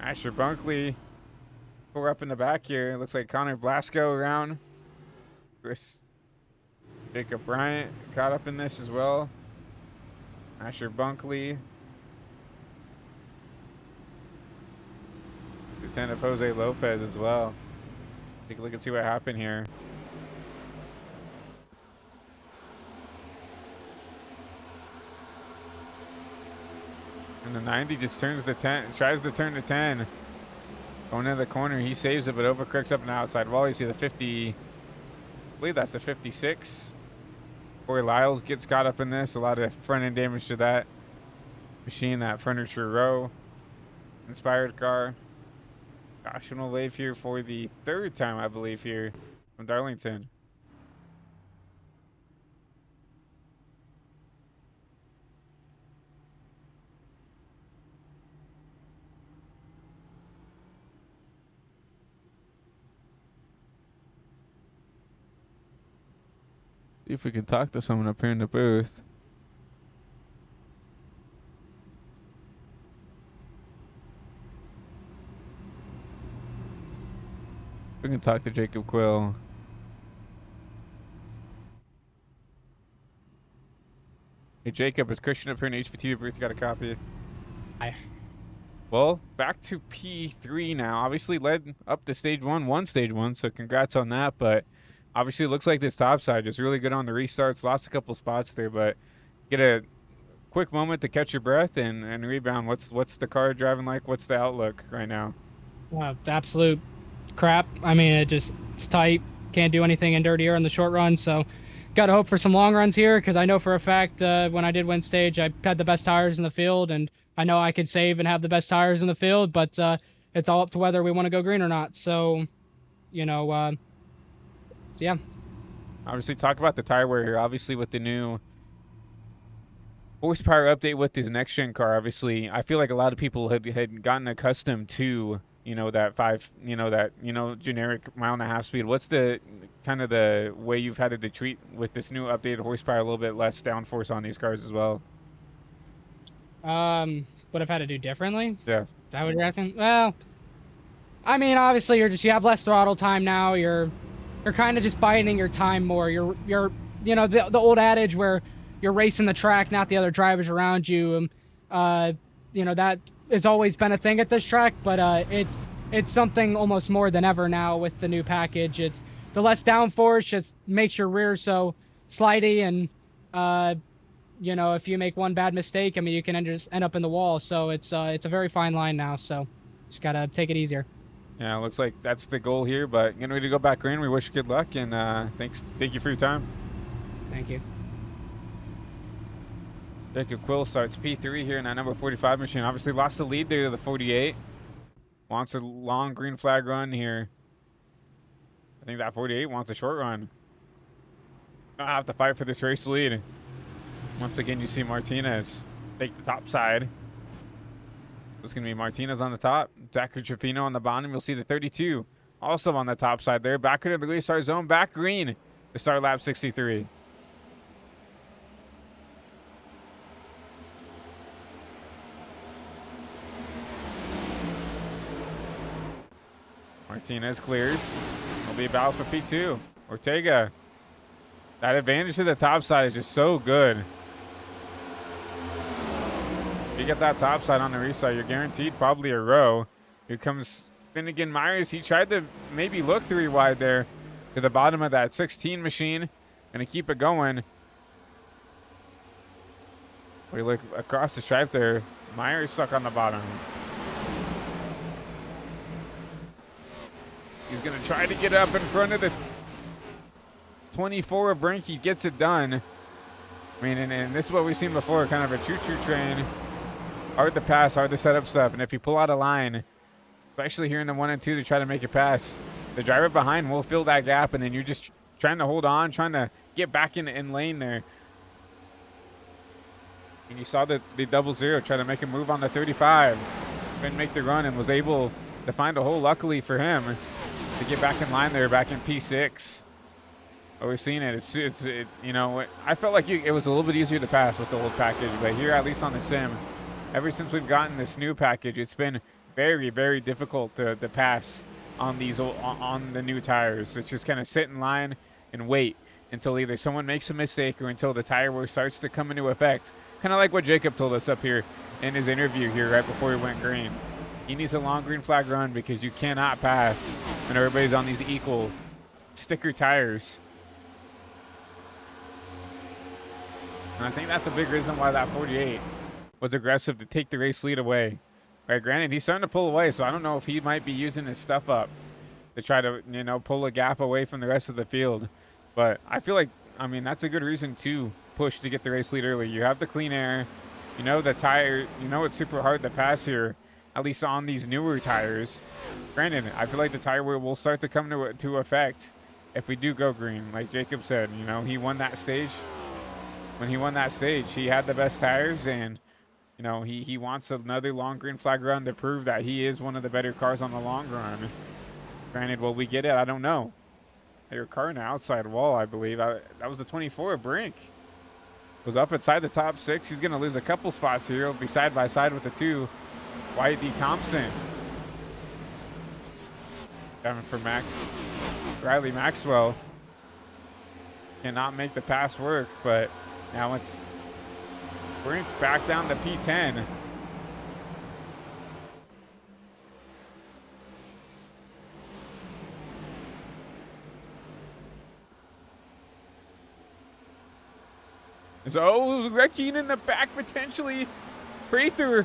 Asher Bunkley, we're up in the back here. It looks like Connor Blasco around. Chris Jacob Bryant caught up in this as well. Asher Bunkley. Lieutenant Jose Lopez as well. Take a look and see what happened here. And the 90 just turns to 10, tries to turn to 10. Going into the corner, he saves it, but overcorrects up and outside wall. You see the 50, I believe that's the 56. Corey Lyles gets caught up in this. A lot of front end damage to that machine, that furniture row. Inspired car. Caution wave here for the 3rd time, I believe, here from Darlington. See if we can talk to someone up here in the booth. We can talk to Jacob Quill. Hey Jacob, is Christian up here in the HVT booth? Got a copy? Hi. Well, back to P3 now. Obviously led up to stage 1, won stage 1, so congrats on that. But obviously it looks like this top side just really good on the restarts. Lost a couple spots there, but get a quick moment to catch your breath and rebound. What's the car driving like? What's the outlook right now? Absolute crap. I mean, it's tight. Can't do anything in dirty air in the short run, so got to hope for some long runs here, because I know for a fact when I did win stage, I had the best tires in the field, and I know I could save and have the best tires in the field, but it's all up to whether we want to go green or not. So, you know, so yeah. Obviously, talk about the tire wear here. Obviously, with the new horsepower update with this next gen car, obviously, I feel like a lot of people had gotten accustomed to, that generic 1.5 mile speed. What's the kind of the way you've had to treat with this new updated horsepower, a little bit less downforce on these cars as well? What I've had to do differently? Yeah. Is that what you're asking? Well, I mean, obviously you have less throttle time now. You're kind of just biding your time more. You're the old adage where you're racing the track, not the other drivers around you. That has always been a thing at this track, but it's something almost more than ever now with the new package. It's the less downforce just makes your rear so slidey, and if you make one bad mistake, I mean, you can just end up in the wall. So it's a very fine line now. So just gotta take it easier. Yeah, it looks like that's the goal here, but getting ready to go back green. We wish you good luck, and thank you for your time. Thank you. Jacob Quill starts P3 here in that number 45 machine. Obviously lost the lead there to the 48. Wants a long green flag run here. I think that 48 wants a short run. Don't have to fight for this race lead. Once again, you see Martinez take the top side. It's going to be Martinez on the top, Zachary Trevino on the bottom. You'll see the 32 also on the top side there. Back into the restart zone, back green to start lap 63. Martinez clears. It'll be a battle for P2. Ortega. That advantage to the top side is just so good. If you get that top side on the restart, you're guaranteed probably a row. Here comes Finnegan Myers. He tried to maybe look 3 wide there to the bottom of that 16 machine. Gonna keep it going. We look across the stripe there. Myers stuck on the bottom. He's going to try to get up in front of the 24 of Brink. He gets it done. I mean, and this is what we've seen before, kind of a choo-choo train. Hard to pass, hard to set up stuff. And if you pull out a line, especially here in the 1 and 2 to try to make it pass, the driver behind will fill that gap, and then you're just trying to hold on, trying to get back in lane there. And you saw the 00 try to make a move on the 35. Couldn't make the run and was able to find a hole, luckily for him, to get back in line there, back in P6. But we've seen it. It's you know, I felt like it was a little bit easier to pass with the old package, but here, at least on the sim, ever since we've gotten this new package, it's been very, very difficult to pass on these on the new tires. It's just kind of sit in line and wait until either someone makes a mistake or until the tire wear starts to come into effect. Kind of like what Jacob told us up here in his interview here right before he went green. He needs a long green flag run because you cannot pass when everybody's on these equal sticker tires. And I think that's a big reason why that 48 was aggressive to take the race lead away. Right, granted, he's starting to pull away, so I don't know if he might be using his stuff up to try to, you know, pull a gap away from the rest of the field. But I feel like, I mean, that's a good reason to push to get the race lead early. You have the clean air. You know the tire, you know it's super hard to pass here, at least on these newer tires. Granted, I feel like the tire wear will start to come to effect if we do go green. Like Jacob said, you know, he won that stage. When he won that stage, he had the best tires, and, you know, he wants another long green flag run to prove that he is one of the better cars on the long run. Granted, will we get it? I don't know. Their car in the outside wall, I believe. That was the 24 of Brink. Was up inside the top 6. He's going to lose a couple spots here. He'll be side by side with the 2. Wyatt D. Thompson. Coming for Max. Riley Maxwell. Cannot make the pass work, but now it's Brink back down to P10. So Rekeen in the back potentially. Prather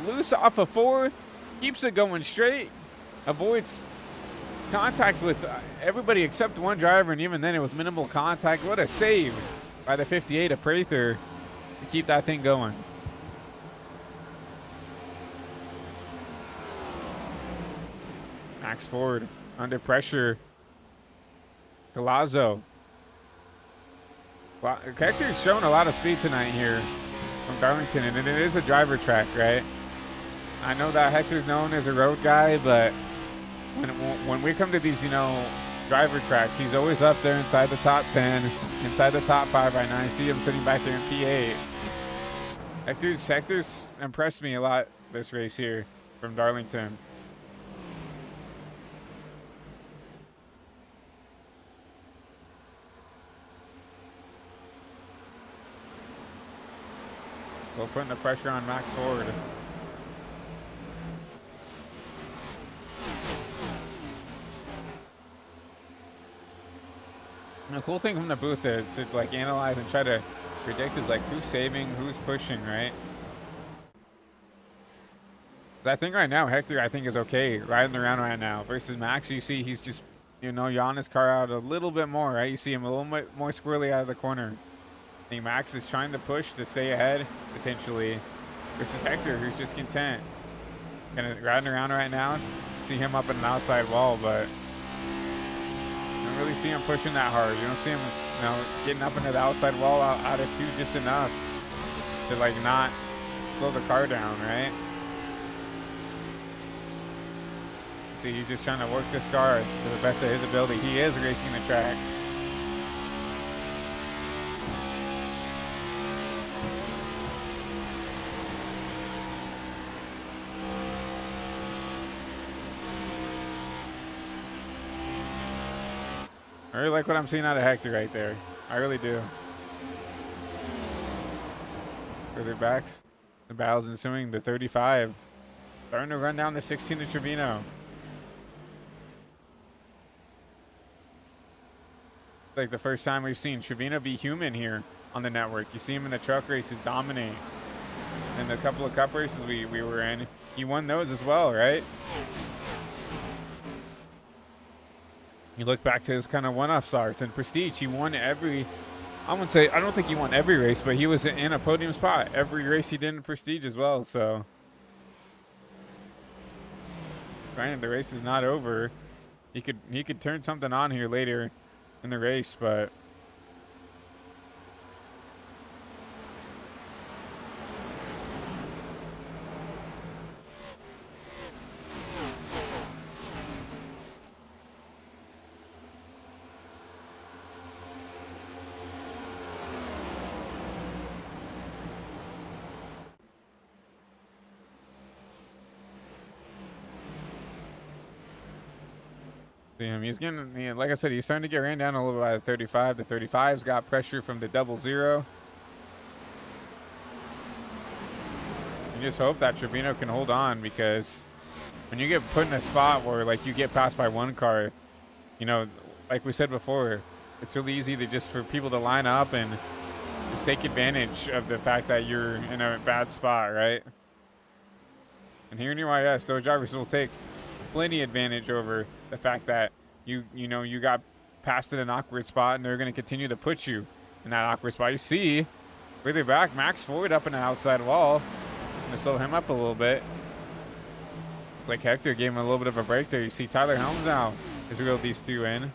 loose off of 4. Keeps it going straight. Avoids contact with everybody except one driver, and even then it was minimal contact. What a save by the 58 of Prather to keep that thing going. Max Ford under pressure. Galazzo. Well, Hector's shown a lot of speed tonight here from Darlington, and it is a driver track, right? I know that Hector's known as a road guy, but when we come to these, you know, driver tracks, he's always up there inside the top 10, inside the top 5 right now. I see him sitting back there in P8. Hector's impressed me a lot this race here from Darlington. We're putting the pressure on Max Ford. And the cool thing from the booth to like analyze and try to predict is like who's saving, who's pushing, right? But I think right now Hector, I think, is okay riding around right now versus Max. You see he's just, you know, yawing his car out a little bit more, right? You see him a little bit more squirrely out of the corner. I think Max is trying to push to stay ahead, potentially, versus Hector, who's just content. Kind of riding around right now. See him up in an outside wall, but you don't really see him pushing that hard. You don't see him, you know, getting up into the outside wall out of 2 just enough to, like, not slow the car down, right? See, he's just trying to work this car to the best of his ability. He is racing the track. I really like what I'm seeing out of Hector right there. I really do. Further backs. The battle's ensuing. The 35. Starting to run down the 16 to Trevino. Like the first time we've seen Trevino be human here on the network. You see him in the truck races dominate. And the couple of cup races we were in, he won those as well, right? You look back to his kind of one-off starts in Prestige. He won every, I don't think he won every race, but he was in a podium spot every race he did in Prestige as well. So, granted, the race is not over. He could turn something on here later in the race, but he's getting, like I said, he's starting to get ran down a little bit by the 35. The 35's got pressure from the 00. You just hope that Trevino can hold on, because when you get put in a spot where like you get passed by one car, you know, like we said before, it's really easy to just for people to line up and just take advantage of the fact that you're in a bad spot, right? And here in UIS, those drivers will take plenty advantage over the fact that you got passed in an awkward spot, and they're going to continue to put you in that awkward spot. You see, further back, Max Floyd up in the outside wall. Going to slow him up a little bit. It's like Hector gave him a little bit of a break there. You see Tyler Helms now has reeled these two in.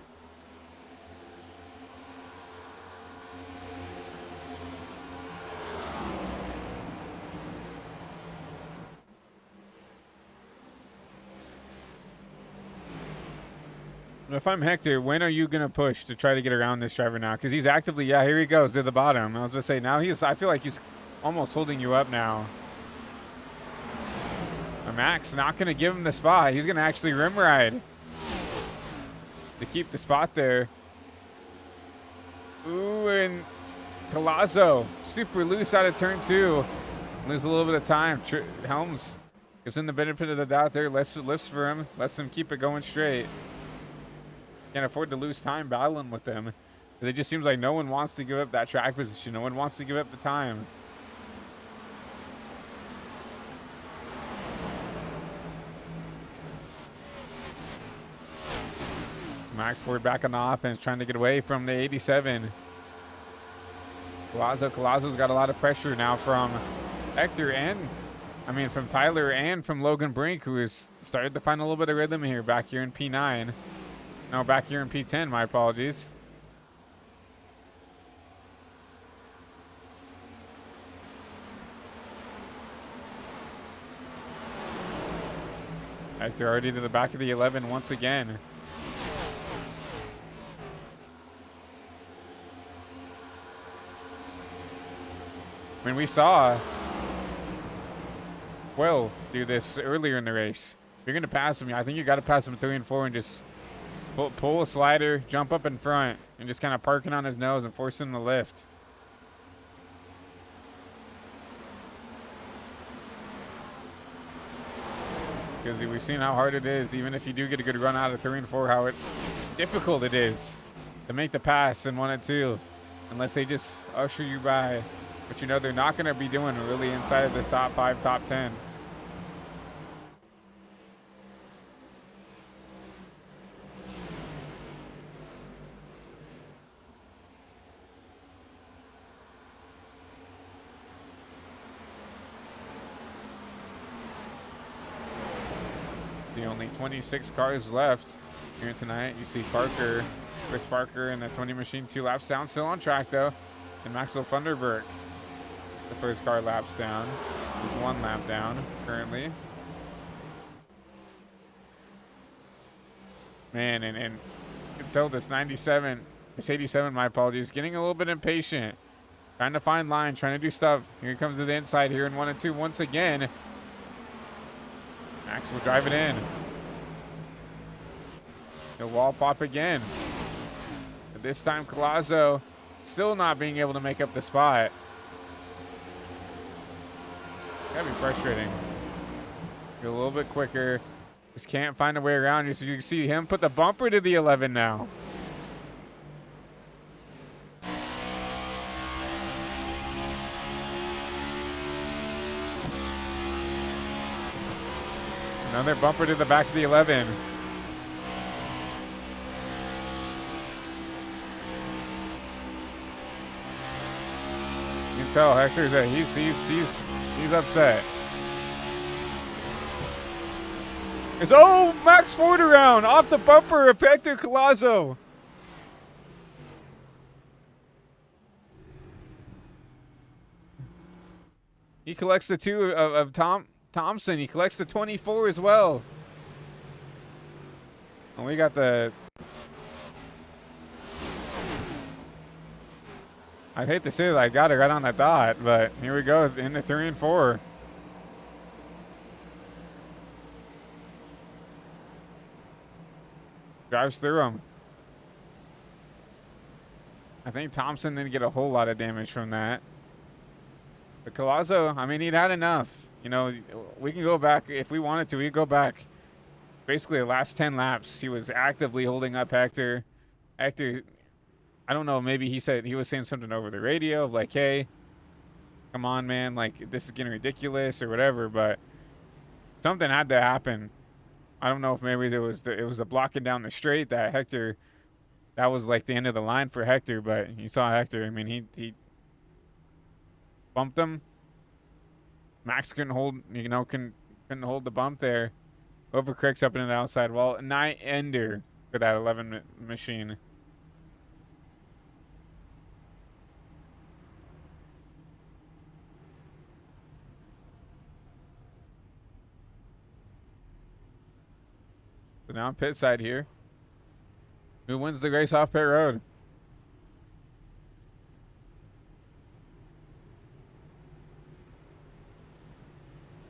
If I'm Hector, when are you going to push to try to get around this driver now? Because he's actively, yeah, here he goes to the bottom. I was going to say, now I feel like he's almost holding you up now. But Max not going to give him the spot. He's going to actually rim ride to keep the spot there. Ooh, and Palazzo, super loose out of turn 2. Lose a little bit of time. Helms gives him the benefit of the doubt there. Lifts for him. Lets him keep it going straight. Can't afford to lose time battling with them. It just seems like no one wants to give up that track position. No one wants to give up the time. Max Ford back on the offense, trying to get away from the 87. Colazzo's got a lot of pressure now from Hector from Tyler and from Logan Brink, who has started to find a little bit of rhythm here back here in P9. No, back here in P10, my apologies. Hector already to the back of the 11 once again. I mean, we saw Will do this earlier in the race. If you're going to pass him, I think you got to pass him 3 and 4 and just pull a slider, jump up in front, and just kind of parking on his nose and forcing the lift. Because we've seen how hard it is, even if you do get a good run out of 3 and 4, how difficult it is to make the pass in 1 and 2, unless they just usher you by. But you know they're not going to be doing really inside of this top 5, top 10. The only 26 cars left here tonight. You see Chris Parker and the 20 machine 2 laps down, still on track though. And Maxwell Funderburg, the first car laps down. He's 1 lap down currently. Man, and you can tell this 97, this 87, my apologies, getting a little bit impatient. Trying to find line, trying to do stuff. Here he comes to the inside here in 1 and 2 once again. Max will drive it in. The wall pop again. But this time, Collazo still not being able to make up the spot. Gotta be frustrating. Go a little bit quicker. Just can't find a way around. You can see him put the bumper to the 11 now. Another bumper to the back of the 11. You can tell Hector's he's upset. It's Max Ford around off the bumper of Hector Collazo. He collects the 2 of Thompson. He collects the 24 as well. And we got the... I'd hate to say that I got it right on the dot, but here we go in the 3 and 4. Drives through him. I think Thompson didn't get a whole lot of damage from that. But Collazo, I mean, he'd had enough. You know, we can go back if we wanted to. We could go back. Basically, the last 10 laps, he was actively holding up Hector. Hector, I don't know, maybe he was saying something over the radio of like, hey, come on, man, like, this is getting ridiculous or whatever, but something had to happen. I don't know if maybe it was the blocking down the straight that Hector, that was like the end of the line for Hector, but you saw Hector, I mean, he bumped him. Max couldn't hold, couldn't hold the bump there. Overcorrects up into the outside wall. A 9-ender for that 11 machine. So now pit side here. Who wins the race off pit road?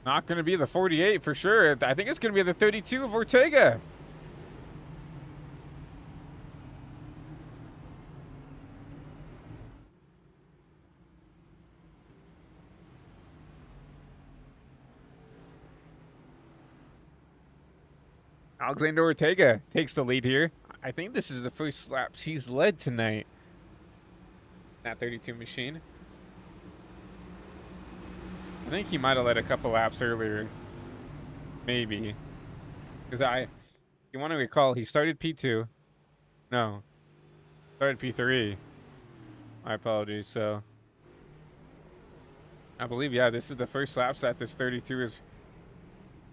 Not going to be the 48 for sure. I think it's going to be the 32 of Ortega. Alexander Ortega takes the lead here. I think this is the first laps he's led tonight. That 32 machine. I think he might have led a couple laps earlier. Maybe. Because you want to recall, he started P2. No. Started P3. My apologies. So, I believe, yeah, this is the first laps that this 32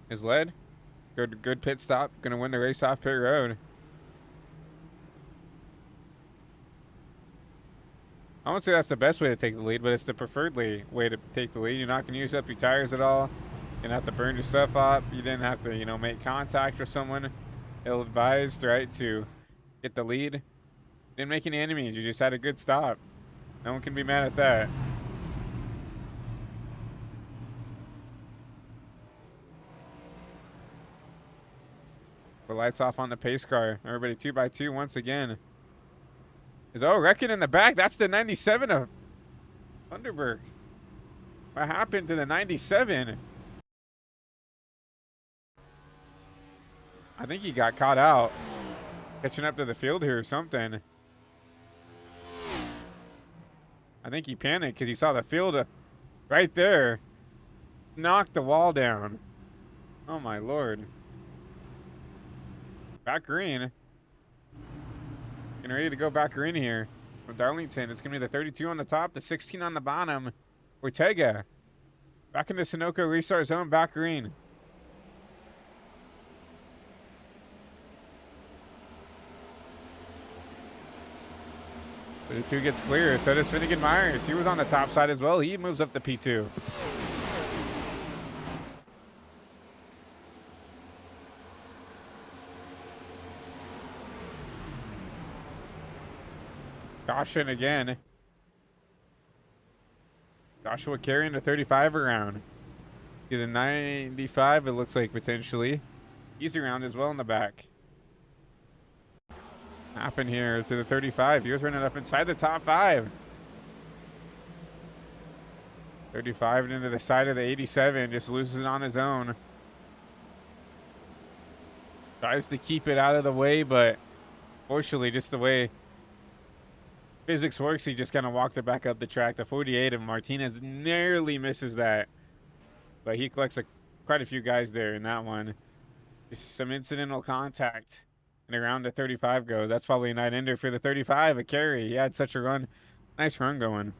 is led. Good pit stop. Gonna win the race off pit road. I won't say that's the best way to take the lead, but it's the preferred way to take the lead. You're not gonna use up your tires at all. You're gonna have to burn your stuff up. You didn't have to, make contact with someone ill-advised, right, to get the lead. Didn't make any enemies. You just had a good stop. No one can be mad at that. The lights off on the pace car. Everybody 2x2 once again. Is Reckon in the back. That's the 97 of Thunderberg. What happened to the 97? I think he got caught out. Catching up to the field here or something. I think he panicked because he saw the field right there. Knocked the wall down. Oh my lord. Back green. Getting ready to go back green here from Darlington. It's going to be the 32 on the top, the 16 on the bottom. Ortega. Back into Sunoco restart zone, back green. The 2 gets clear. So does Finnegan Myers. He was on the top side as well. He moves up to P2. Caution again. Joshua carrying the 35 around. To the 95, it looks like, potentially. He's around as well in the back. Happen here to the 35. He was running up inside the top 5. 35 into the side of the 87. Just loses it on his own. Tries to keep it out of the way, but fortunately, just the way physics works, he just kind of walked it back up the track. The 48 of Martinez narrowly misses that. But he collects quite a few guys there in that one. Just some incidental contact. And around the 35 goes. That's probably a night ender for the 35. A carry. He had such a run. Nice run going.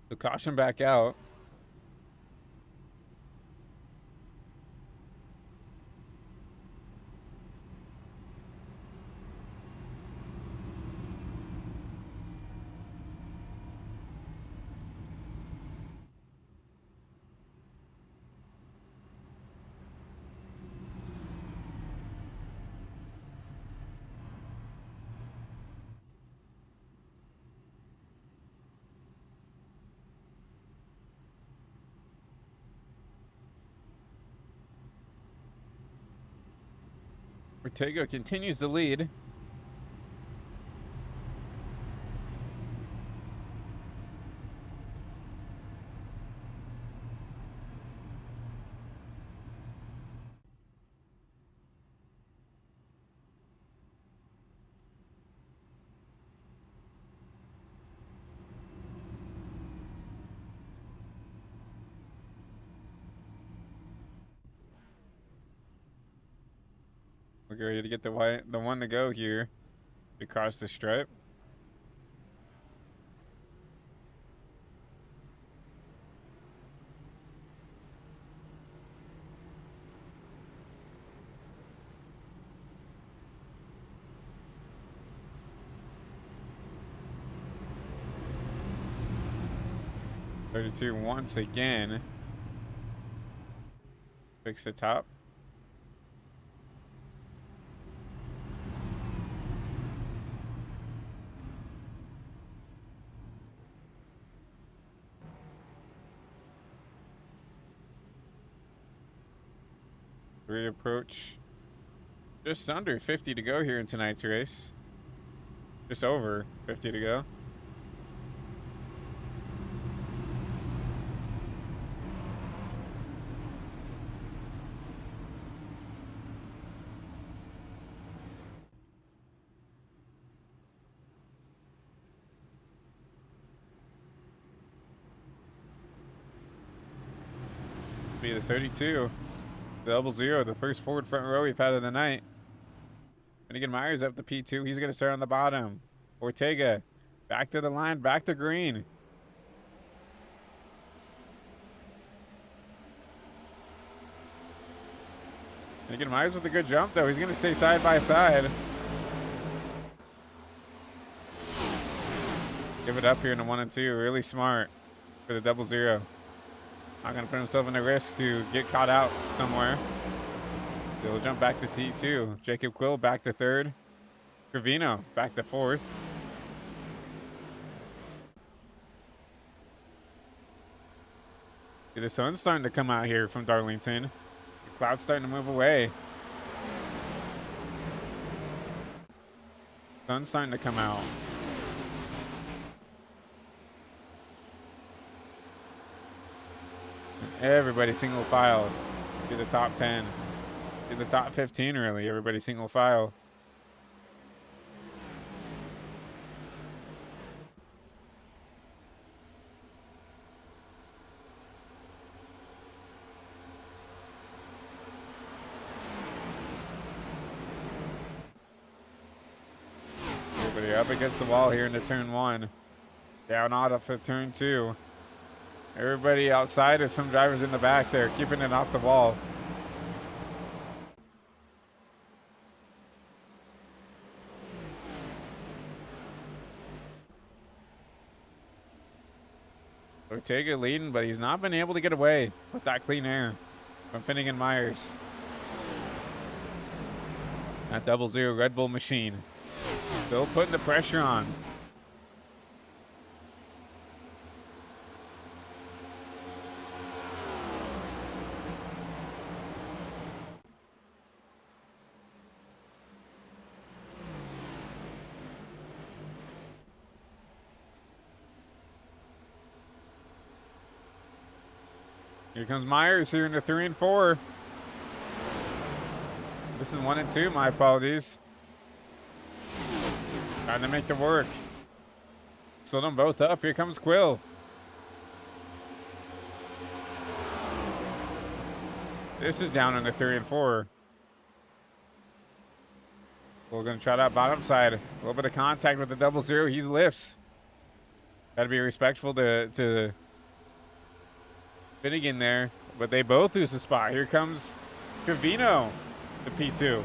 So caution back out. Ortega continues to lead. We're ready to get the one to go here. Across the stripe. .32 once again. Fix the top. Approach. Just under 50 to go here in tonight's race. Just over 50 to go. Be the 32. Double zero, the first forward front row we've had of the night. Finnegan Myers up to P2. He's going to start on the bottom. Ortega back to the line, back to green. Finnegan Myers with a good jump, though. He's going to stay side by side. Give it up here in the 1 and 2. Really smart for the double zero. Not going to put himself in a risk to get caught out somewhere. He'll jump back to T2. Jacob Quill back to 3rd. Trevino back to 4th. The sun's starting to come out here from Darlington. The cloud's starting to move away. Sun's starting to come out. Everybody single file to the top 10, to the top 15, really. Everybody single file. Everybody up against the wall here into turn 1. Down off of turn 2. Everybody outside, as some drivers in the back there, keeping it off the wall. Ortega leading, but he's not been able to get away with that clean air from Finnegan Myers. That 00 Red Bull machine still putting the pressure on. Here comes Myers here in the 3 and 4. This is 1 and 2, my apologies. Trying to make the work. Slowed them both up. Here comes Quill. This is down in the 3 and 4. We're going to try that bottom side. A little bit of contact with the 00. He lifts. Got to be respectful to Finnegan there, but they both lose the spot. Here comes Trevino, the P2.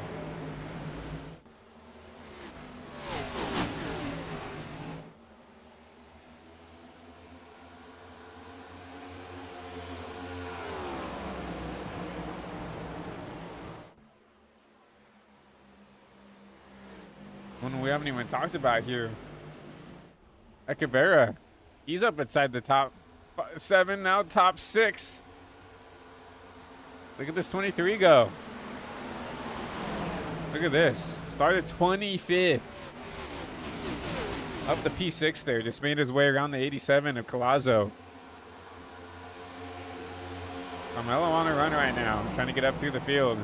One we haven't even talked about here. Echeverria, he's up inside the top 7, now top 6. Look at this 23 go. Look at this. Started 25th. Up the P6 there. Just made his way around the 87 of Collazo. Carmelo on a run right now. Trying to get up through the field.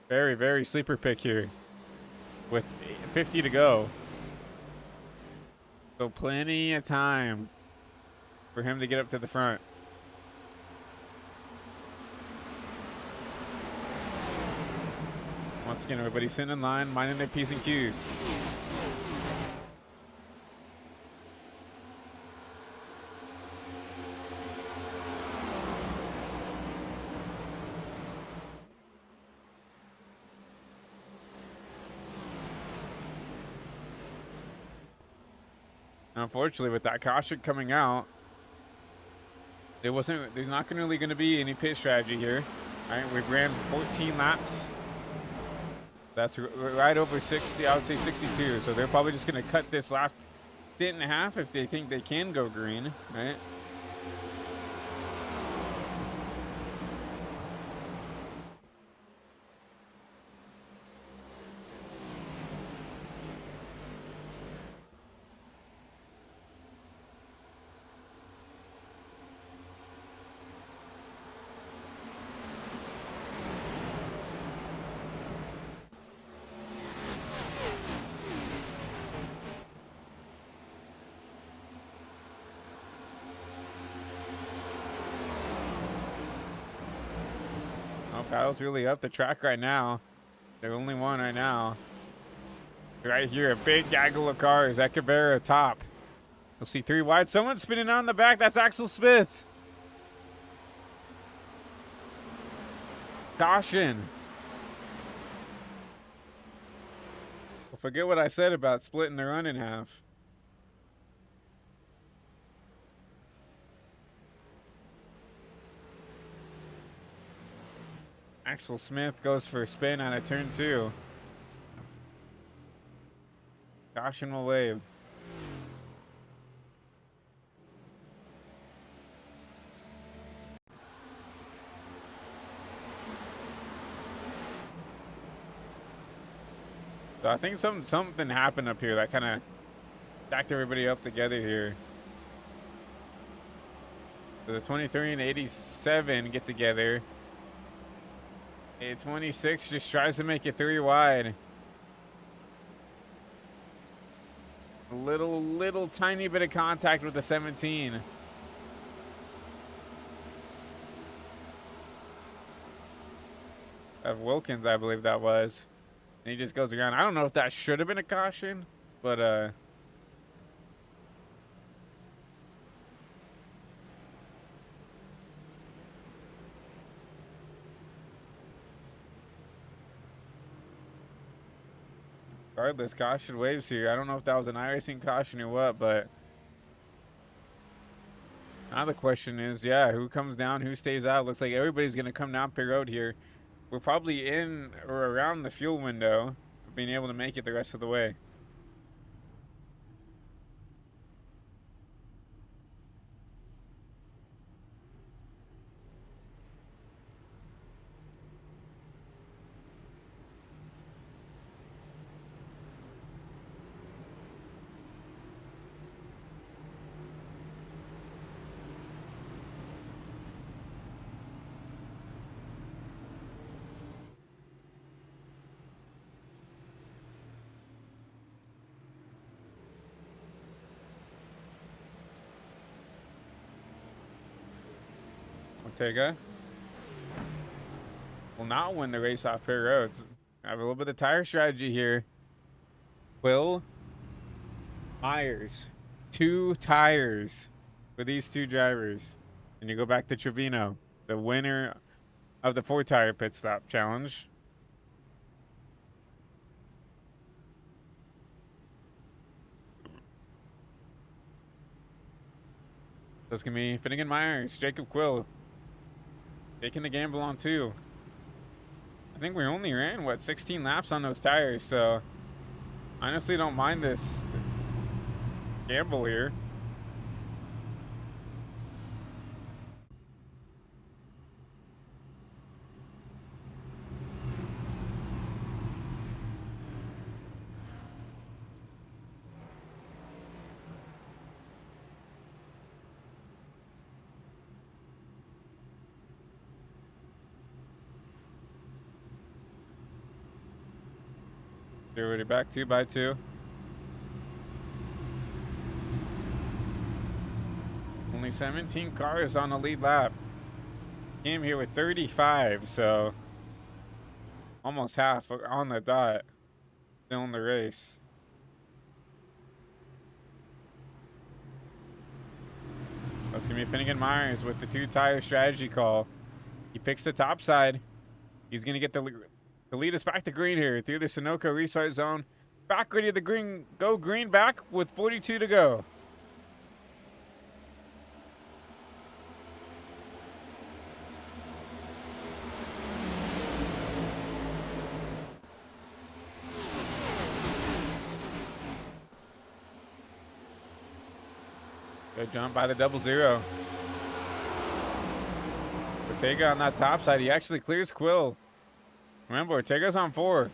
Very, very sleeper pick here. With 50 to go. So plenty of time for him to get up to the front. Once again, everybody sitting in line, minding their P's and Q's. Unfortunately, with that caution coming out, there's not really going to be any pit strategy here. All right, we've ran 14 laps. That's right over 60, I would say 62. So they're probably just going to cut this last stint and a half if they think they can go green, right? Kyle's really up the track right now. They're only one right now. Right here, a big gaggle of cars. Echeverria top. You'll see 3 wide. Someone's spinning out in the back. That's Axel Smith. Caution. Well, forget what I said about splitting the run in half. Axel Smith goes for a spin on a turn 2. Caution will wave. So I think something happened up here that kind of stacked everybody up together here. So the 23 and 87 get together. A 26 just tries to make it 3 wide. A little tiny bit of contact with the 17. Of Wilkins, I believe that was. And he just goes around. I don't know if that should have been a caution, but regardless, caution waves here. I don't know if that was an iRacing caution or what, but Now the question is, yeah, who comes down, who stays out? Looks like everybody's going to come down pit road here. We're probably in or around the fuel window of being able to make it the rest of the way. Ortega will not win the race off pit roads. I have a little bit of tire strategy here. Will Myers, 2 tires for these 2 drivers. And you go back to Trevino, the winner of the 4-tire pit stop challenge. So it's going to be Finnegan Myers, Jacob Quill, taking the gamble on 2. I think we only ran, what, 16 laps on those tires, so honestly don't mind this gamble here. They're already back 2 by 2. Only 17 cars on the lead lap. Came here with 35, so almost half on the dot. Still in the race. That's going to be Finnegan Myers with the 2-tire strategy call. He picks the top side. He's going to get the lead us back to green here through the Sunoco restart zone. Back ready to the green, go green back with 42 to go. Good jump by the 00. Ortega on that top side. He actually clears Quill. Remember, Ortega's on 4.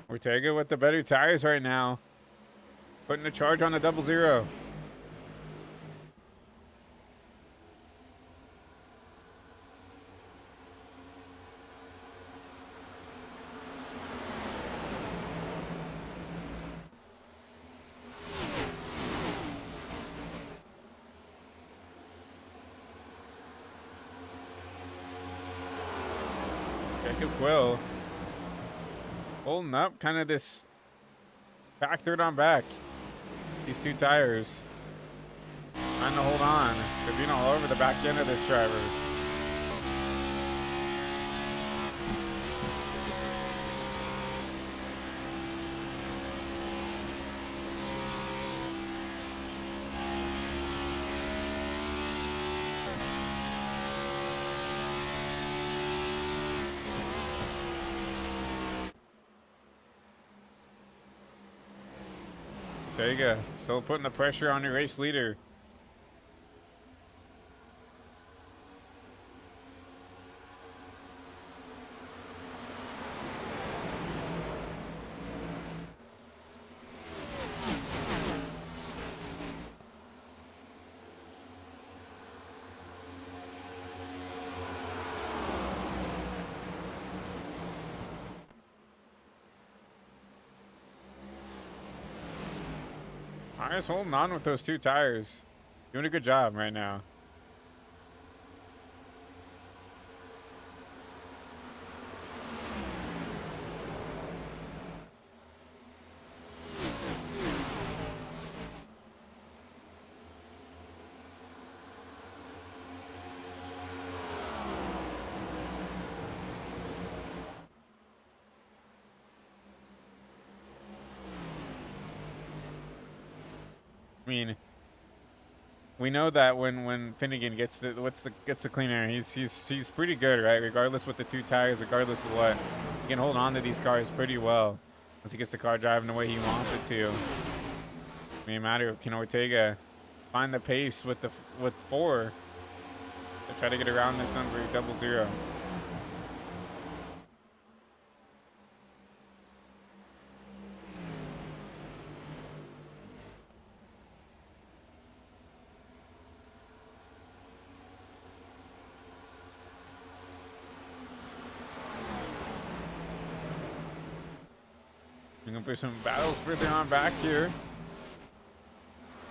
Ortega with the better tires right now. Putting a charge on the 00. Jacob Quill holding up kind of this back third on back. These 2 tires trying to hold on. They're being all over the back end of this driver. There you go. Still putting the pressure on your race leader. Myers holding on with those 2 tires. Doing a good job right now. mean, we know that when Finnegan gets the clean air, he's pretty good, right? Regardless with the 2 tires, regardless of what, he can hold on to these cars pretty well once he gets the car driving the way he wants it to. I mean, a matter of can Ortega find the pace with 4 to try to get around this number 00. Looking for some battles further on back here.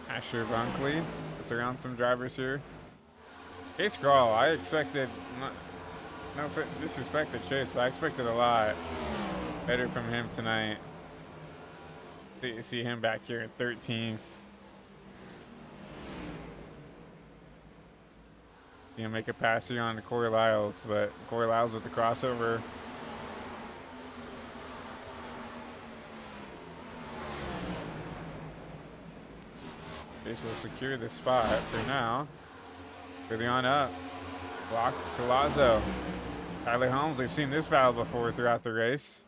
Asher Bunkley gets around some drivers here. Chase Grawl, I expected, no disrespect to Chase, but I expected a lot better from him tonight. See him back here at 13th. You know, make a pass here on to Corey Lyles, but Corey Lyles with the crossover. Chase will secure the spot for now. Really on up. Block Colazzo. Tyler Holmes, we've seen this battle before throughout the race.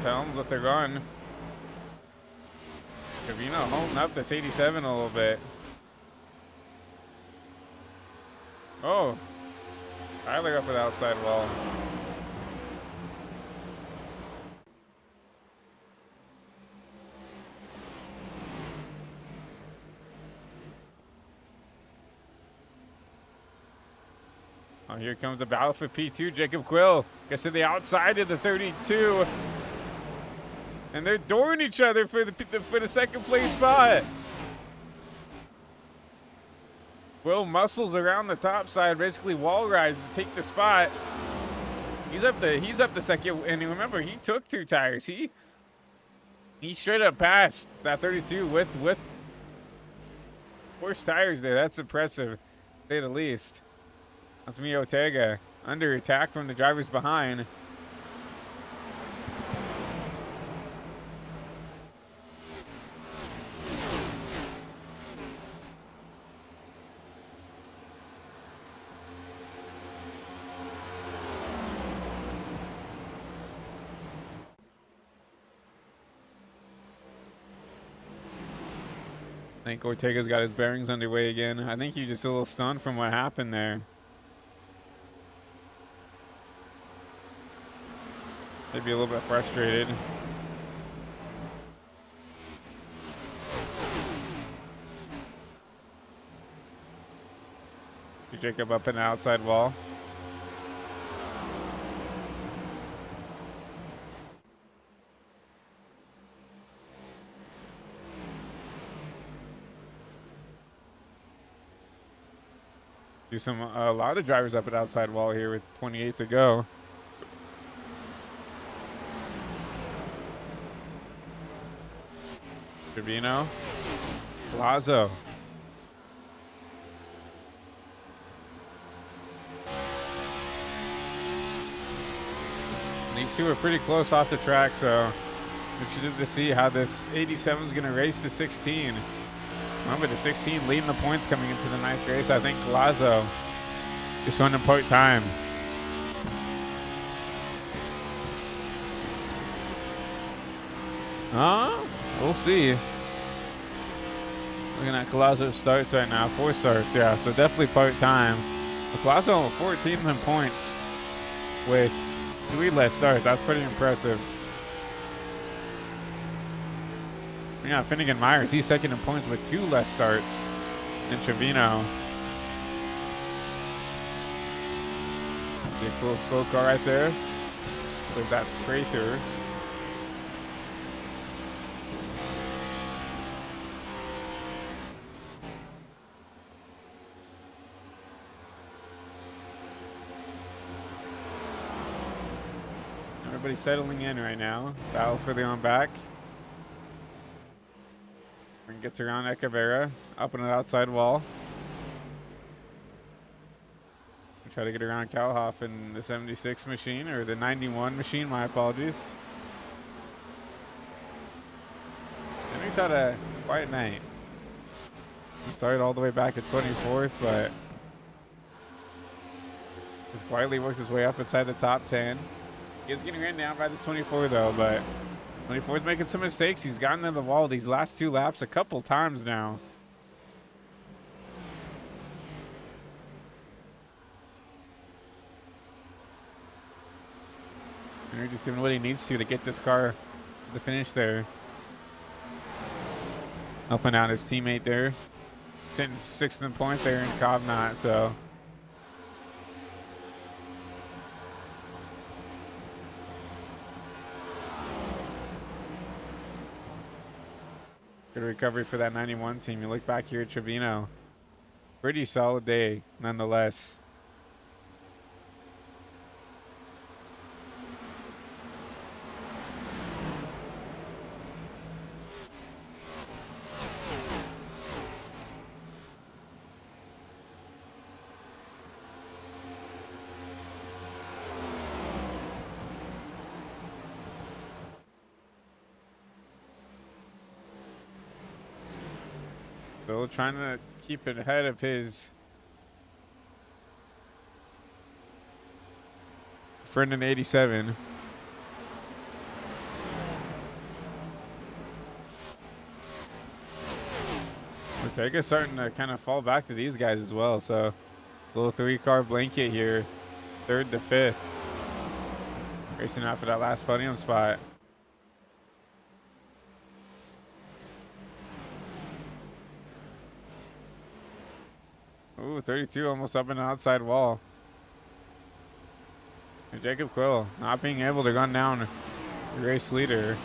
Helms with the run. Cavino holding up this 87 a little bit. Oh, Tyler up with outside wall. Oh, here comes a battle for P2. Jacob Quill gets to the outside of the 32. And they're dooring each other for the second place spot. Will muscles around the top side, basically wall rides to take the spot. He's up the second, and remember he took 2 tires. He straight up passed that 32 with worse tires there. That's impressive, to say the least. That's me, Ortega, under attack from the drivers behind. I think Ortega's got his bearings underway again. I think he just a little stunned from what happened there. Maybe a little bit frustrated. Jacob up an outside wall. A lot of drivers up at outside wall here with 28 to go. Trevino, Lazo. These two are pretty close off the track, so interested to see how this 87 is going to race the 16. Remember, the 16 leading the points coming into the night's race. I think Lazo just won in part time. We'll see. Looking at Colazzo's starts right now, 4 starts, yeah, so definitely part time. Colazzo 14th in points with 3 less starts. That's pretty impressive. Yeah, Finnegan Myers, he's second in points with 2 less starts. and Trevino. A cool slow car right there. I believe that's Prather. Everybody's settling in right now. Battle for the on back. And gets around Echeverria, up on the outside wall. Try to get around Kalhoff in the 76 machine, or the 91 machine, my apologies. Henry's had a quiet night. He started all the way back at 24th, but just quietly worked his way up inside the top 10. He is getting ran down by this 24 though, but 24 is making some mistakes. He's gotten to the wall these last 2 laps a couple times now. Henry just doing what he needs to get this car to the finish there. Helping out his teammate there. Sitting 6th in points there in Cobb not, so. Good recovery for that 91 team. You look back here at Trevino. Pretty solid day, nonetheless. Still trying to keep it ahead of his friend in 87. Ortega's starting to kind of fall back to these guys as well. So little 3-car blanket here, 3rd to 5th. Racing out for that last podium spot. Ooh, 32 almost up in the outside wall. And Jacob Quill not being able to run down the race leader.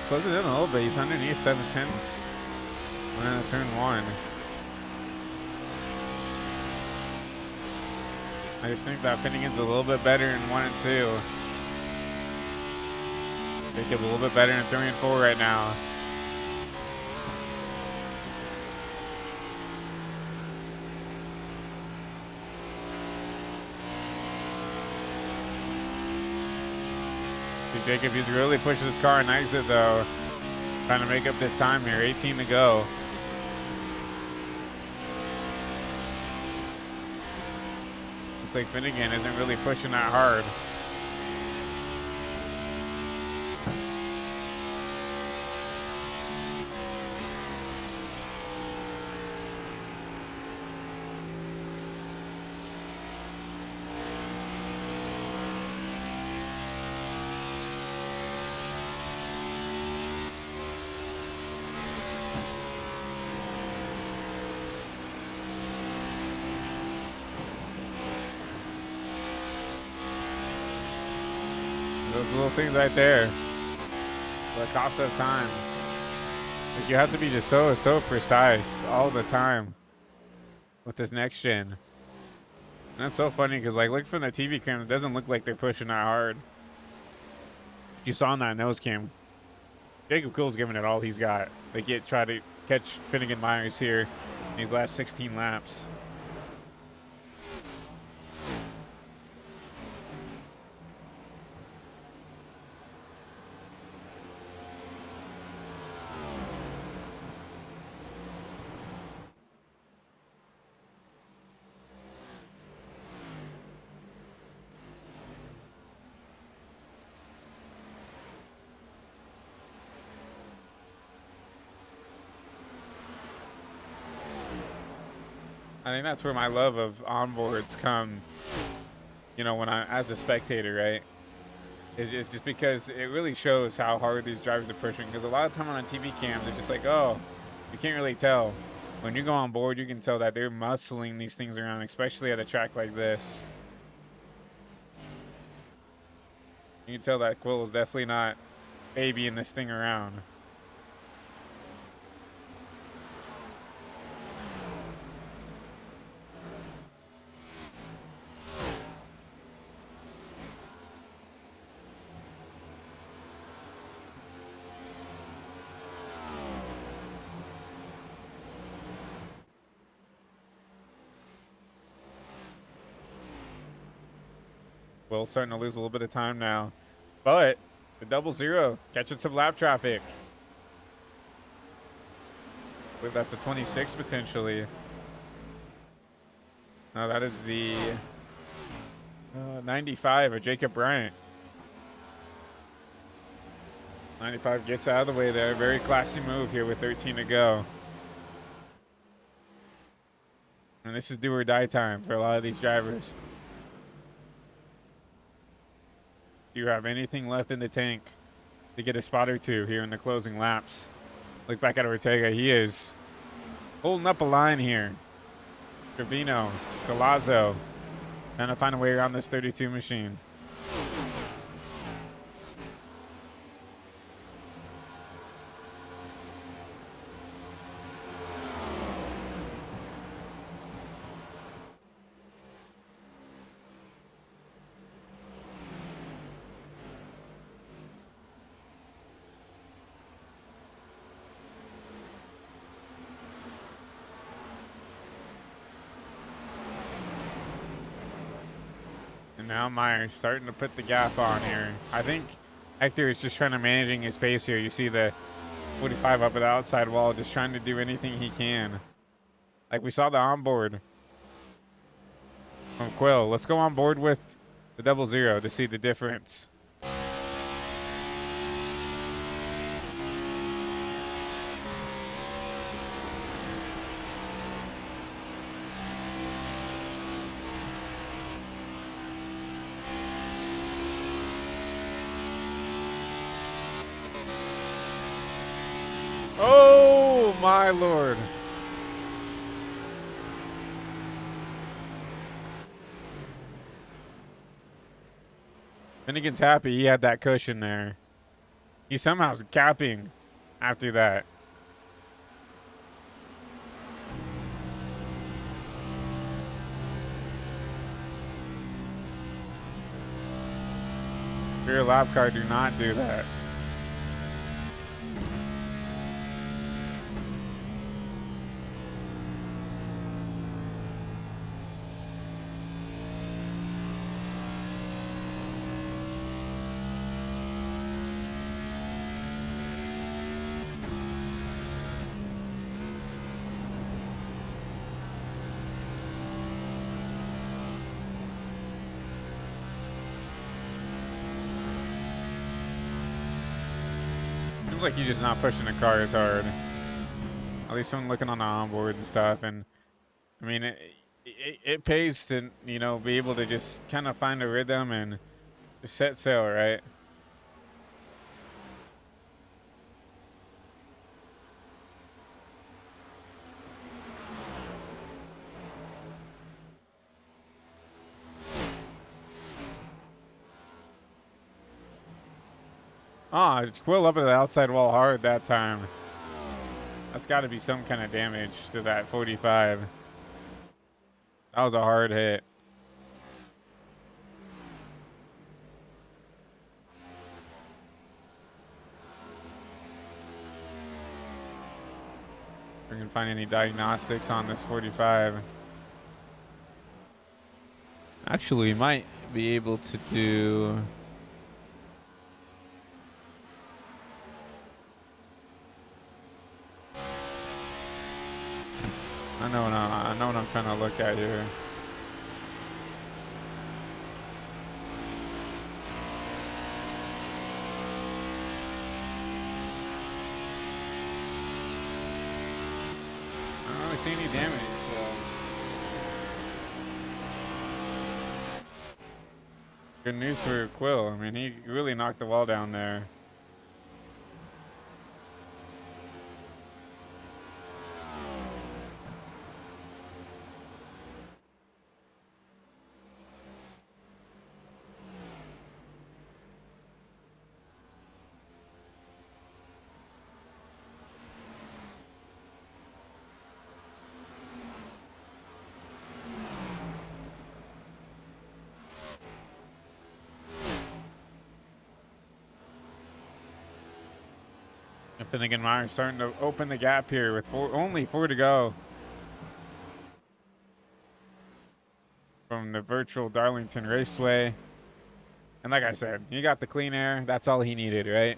Close it in a little bit. He's underneath 7/10. We're in turn 1. I just think that Finnegan's a little bit better in 1 and 2. Jacob a little bit better in 3 and 4 right now. Jacob, he's really pushing his car in exit though. Trying to make up this time here. 18 to go. Looks like Finnegan isn't really pushing that hard. Those little things right there, the cost of time. Like you have to be just so precise all the time with this next gen. And that's so funny because, like, look from the TV cam, it doesn't look like they're pushing that hard. You saw on that nose cam, Jacob Cool's giving it all he's got. They try to catch Finnegan Myers here in these last 16 laps. I think that's where my love of onboards come, you know, when as a spectator, right? It's just because it really shows how hard these drivers are pushing. Because a lot of time on a TV cam, they're just like, oh, you can't really tell. When you go on board, you can tell that they're muscling these things around, especially at a track like this. You can tell that Quill is definitely not babying this thing around. Will starting to lose a little bit of time now, but the 00 catching some lap traffic. I believe that's the 26 potentially. No, that is the 95 of Jacob Bryant. 95 gets out of the way there. Very classy move here with 13 to go. And this is do or die time for a lot of these drivers. Do you have anything left in the tank to get a spot or two here in the closing laps? Look back at Ortega. He is holding up a line here. Trevino, Galazzo, trying to find a way around this 32 machine. And now Myers starting to put the gap on here. I think Hector is just trying to managing his pace here. You see the 45 up at the outside wall, just trying to do anything he can. Like we saw the onboard from Quill. Let's go on board with the 00 to see the difference. Oh my Lord. Finnegan's happy he had that cushion there. He somehow's capping after that. Rear lap car, do not do that. Seems like you're just not pushing the car as hard. At least when looking on the onboard and stuff. And I mean, it pays to, you know, be able to just kind of find a rhythm and just set sail, right? Oh, Quill up at the outside wall hard that time. That's got to be some kind of damage to that 45. That was a hard hit. we can find any diagnostics on this 45. Actually, we might be able to do... I know what I'm trying to look at here. I don't really see any damage. Good news for Quill. I mean, he really knocked the wall down there. And Finnegan Myers starting to open the gap here with only 4 to go. From the virtual Darlington Raceway. And like I said, he got the clean air. That's all he needed, right?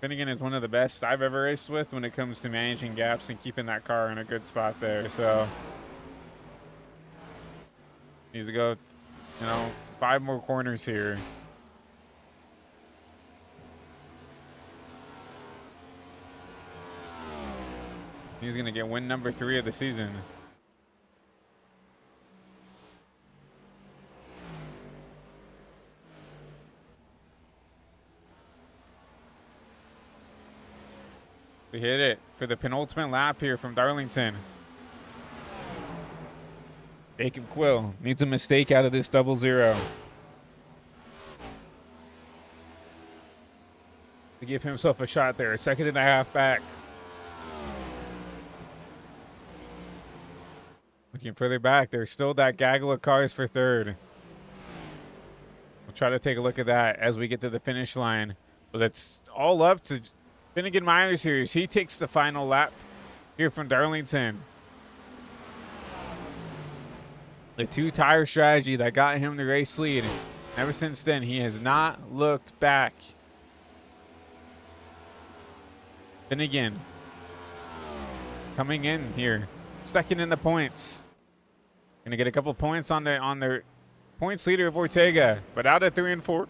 Finnegan is one of the best I've ever raced with when it comes to managing gaps and keeping that car in a good spot there. So, needs to go, 5 more corners here. He's going to get win number 3 of the season. We hit it for the penultimate lap here from Darlington. Jacob Quill needs a mistake out of this 0-0 to give himself a shot there. 2.5 back. Looking further back, there's still that gaggle of cars for 3rd. We'll try to take a look at that as we get to the finish line. But it's all up to Finnegan Myers here. He takes the final lap here from Darlington. The 2-tire strategy that got him the race lead. Ever since then, he has not looked back. Finnegan coming in here, 2nd in the points. Gonna get a couple points on their points leader of Ortega, but out at 3 and 4.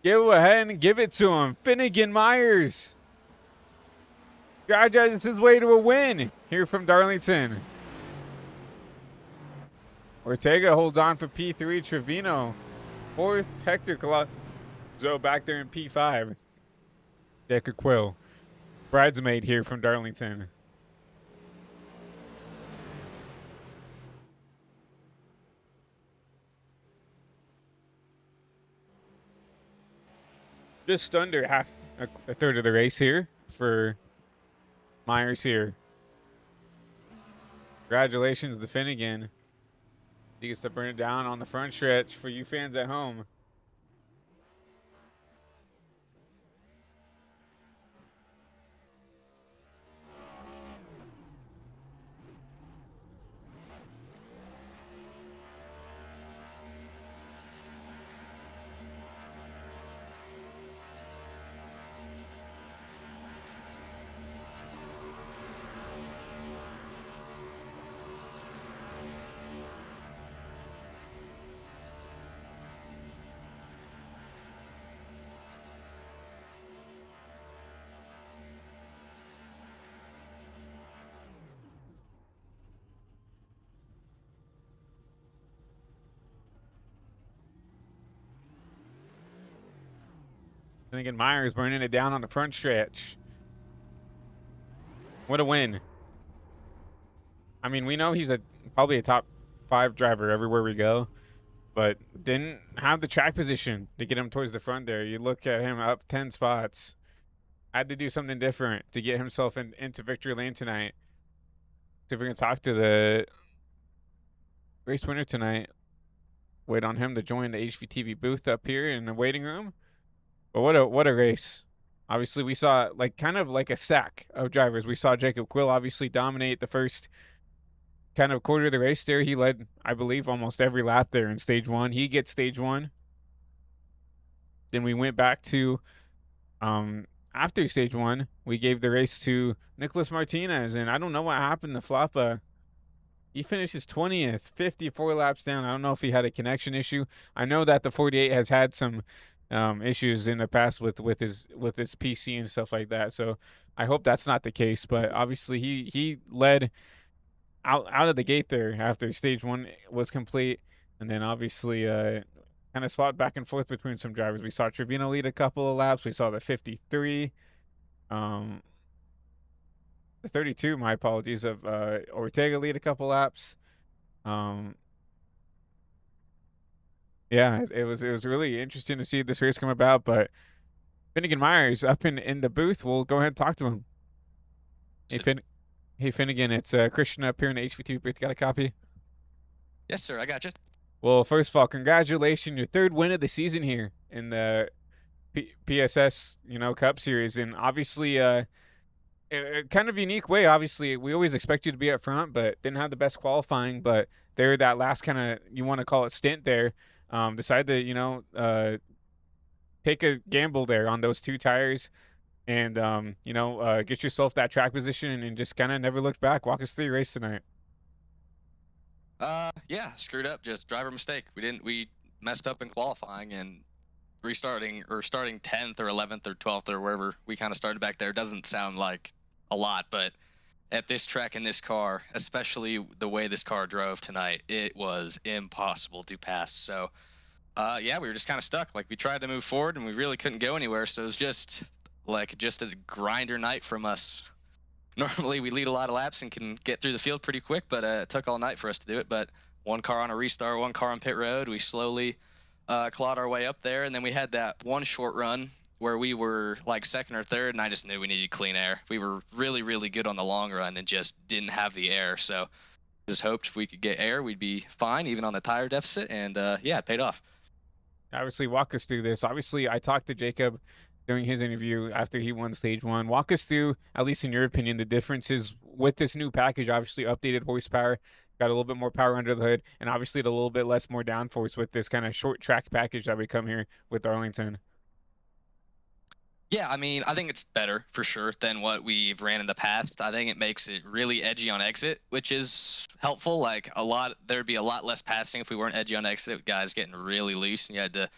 Go ahead and give it to him. Finnegan Myers strategizes his way to a win here from Darlington. Ortega holds on for P3. Trevino 4th. Hector Colazo back there in P5. Decker Quill, bridesmaid here from Darlington. Just under a third of the race here for Myers here. Congratulations to Finnegan. He gets to burn it down on the front stretch for you fans at home. Finnegan Myers burning it down on the front stretch. What a win. I mean, we know he's probably a top 5 driver everywhere we go, but didn't have the track position to get him towards the front there. You look at him up 10 spots. Had to do something different to get himself into victory lane tonight. See if we can talk to the race winner tonight. Wait on him to join the HVTV booth up here in the waiting room. But what a race Obviously, we saw like kind of like a stack of drivers. We saw Jacob Quill obviously dominate the first kind of quarter of the race there. He led, I believe, almost every lap there in stage one. He gets stage one. Then we went back to after stage one, we gave the race to Nicholas Martinez, and I don't know what happened to Flappa. He finishes 20th, 54 laps down. I don't know if he had a connection issue. I know that the 48 has had some issues in the past with his PC and stuff like that. So I hope that's not the case. But obviously he led out of the gate there after stage one was complete, and then obviously kind of swapped back and forth between some drivers. We saw Trevino lead a couple of laps. We saw the 53, the 32. My apologies, of Ortega lead a couple laps. Yeah, it was really interesting to see this race come about. But Finnegan Myers up in the booth. We'll go ahead and talk to him. Hey Finnegan, it's Christian up here in the HV3 booth. Got a copy? Yes, sir. I got you. Well, first of all, congratulations, your third win of the season here in the PSS, Cup Series, and obviously, a kind of unique way. Obviously, we always expect you to be up front, but didn't have the best qualifying. But there, that last kind of, you want to call it stint there, decided to take a gamble there on those two tires, and get yourself that track position, and just kind of never looked back. Walk us through your race tonight. Yeah, screwed up. Just driver mistake. We messed up in qualifying, and starting 10th or 11th or 12th or wherever we kind of started back there doesn't sound like a lot, but at this track in this car, especially the way this car drove tonight, it was impossible to pass. So, yeah, we were just kind of stuck. Like, we tried to move forward, and we really couldn't go anywhere. So it was just a grinder night from us. Normally, we lead a lot of laps and can get through the field pretty quick, but it took all night for us to do it. But one car on a restart, one car on pit road. We slowly clawed our way up there, and then we had that one short run where we were like second or third, and I just knew we needed clean air. We were really, really good on the long run and just didn't have the air. So just hoped if we could get air, we'd be fine, even on the tire deficit, and yeah, it paid off. Obviously, walk us through this. Obviously, I talked to Jacob during his interview after he won stage one. Walk us through, at least in your opinion, the differences with this new package. Obviously, updated horsepower, got a little bit more power under the hood, and obviously a little bit less more downforce with this kind of short track package that we come here with Darlington. Yeah, I mean, I think it's better for sure than what we've ran in the past. I think it makes it really edgy on exit, which is helpful. Like, there'd be a lot less passing if we weren't edgy on exit, guys getting really loose, and you had to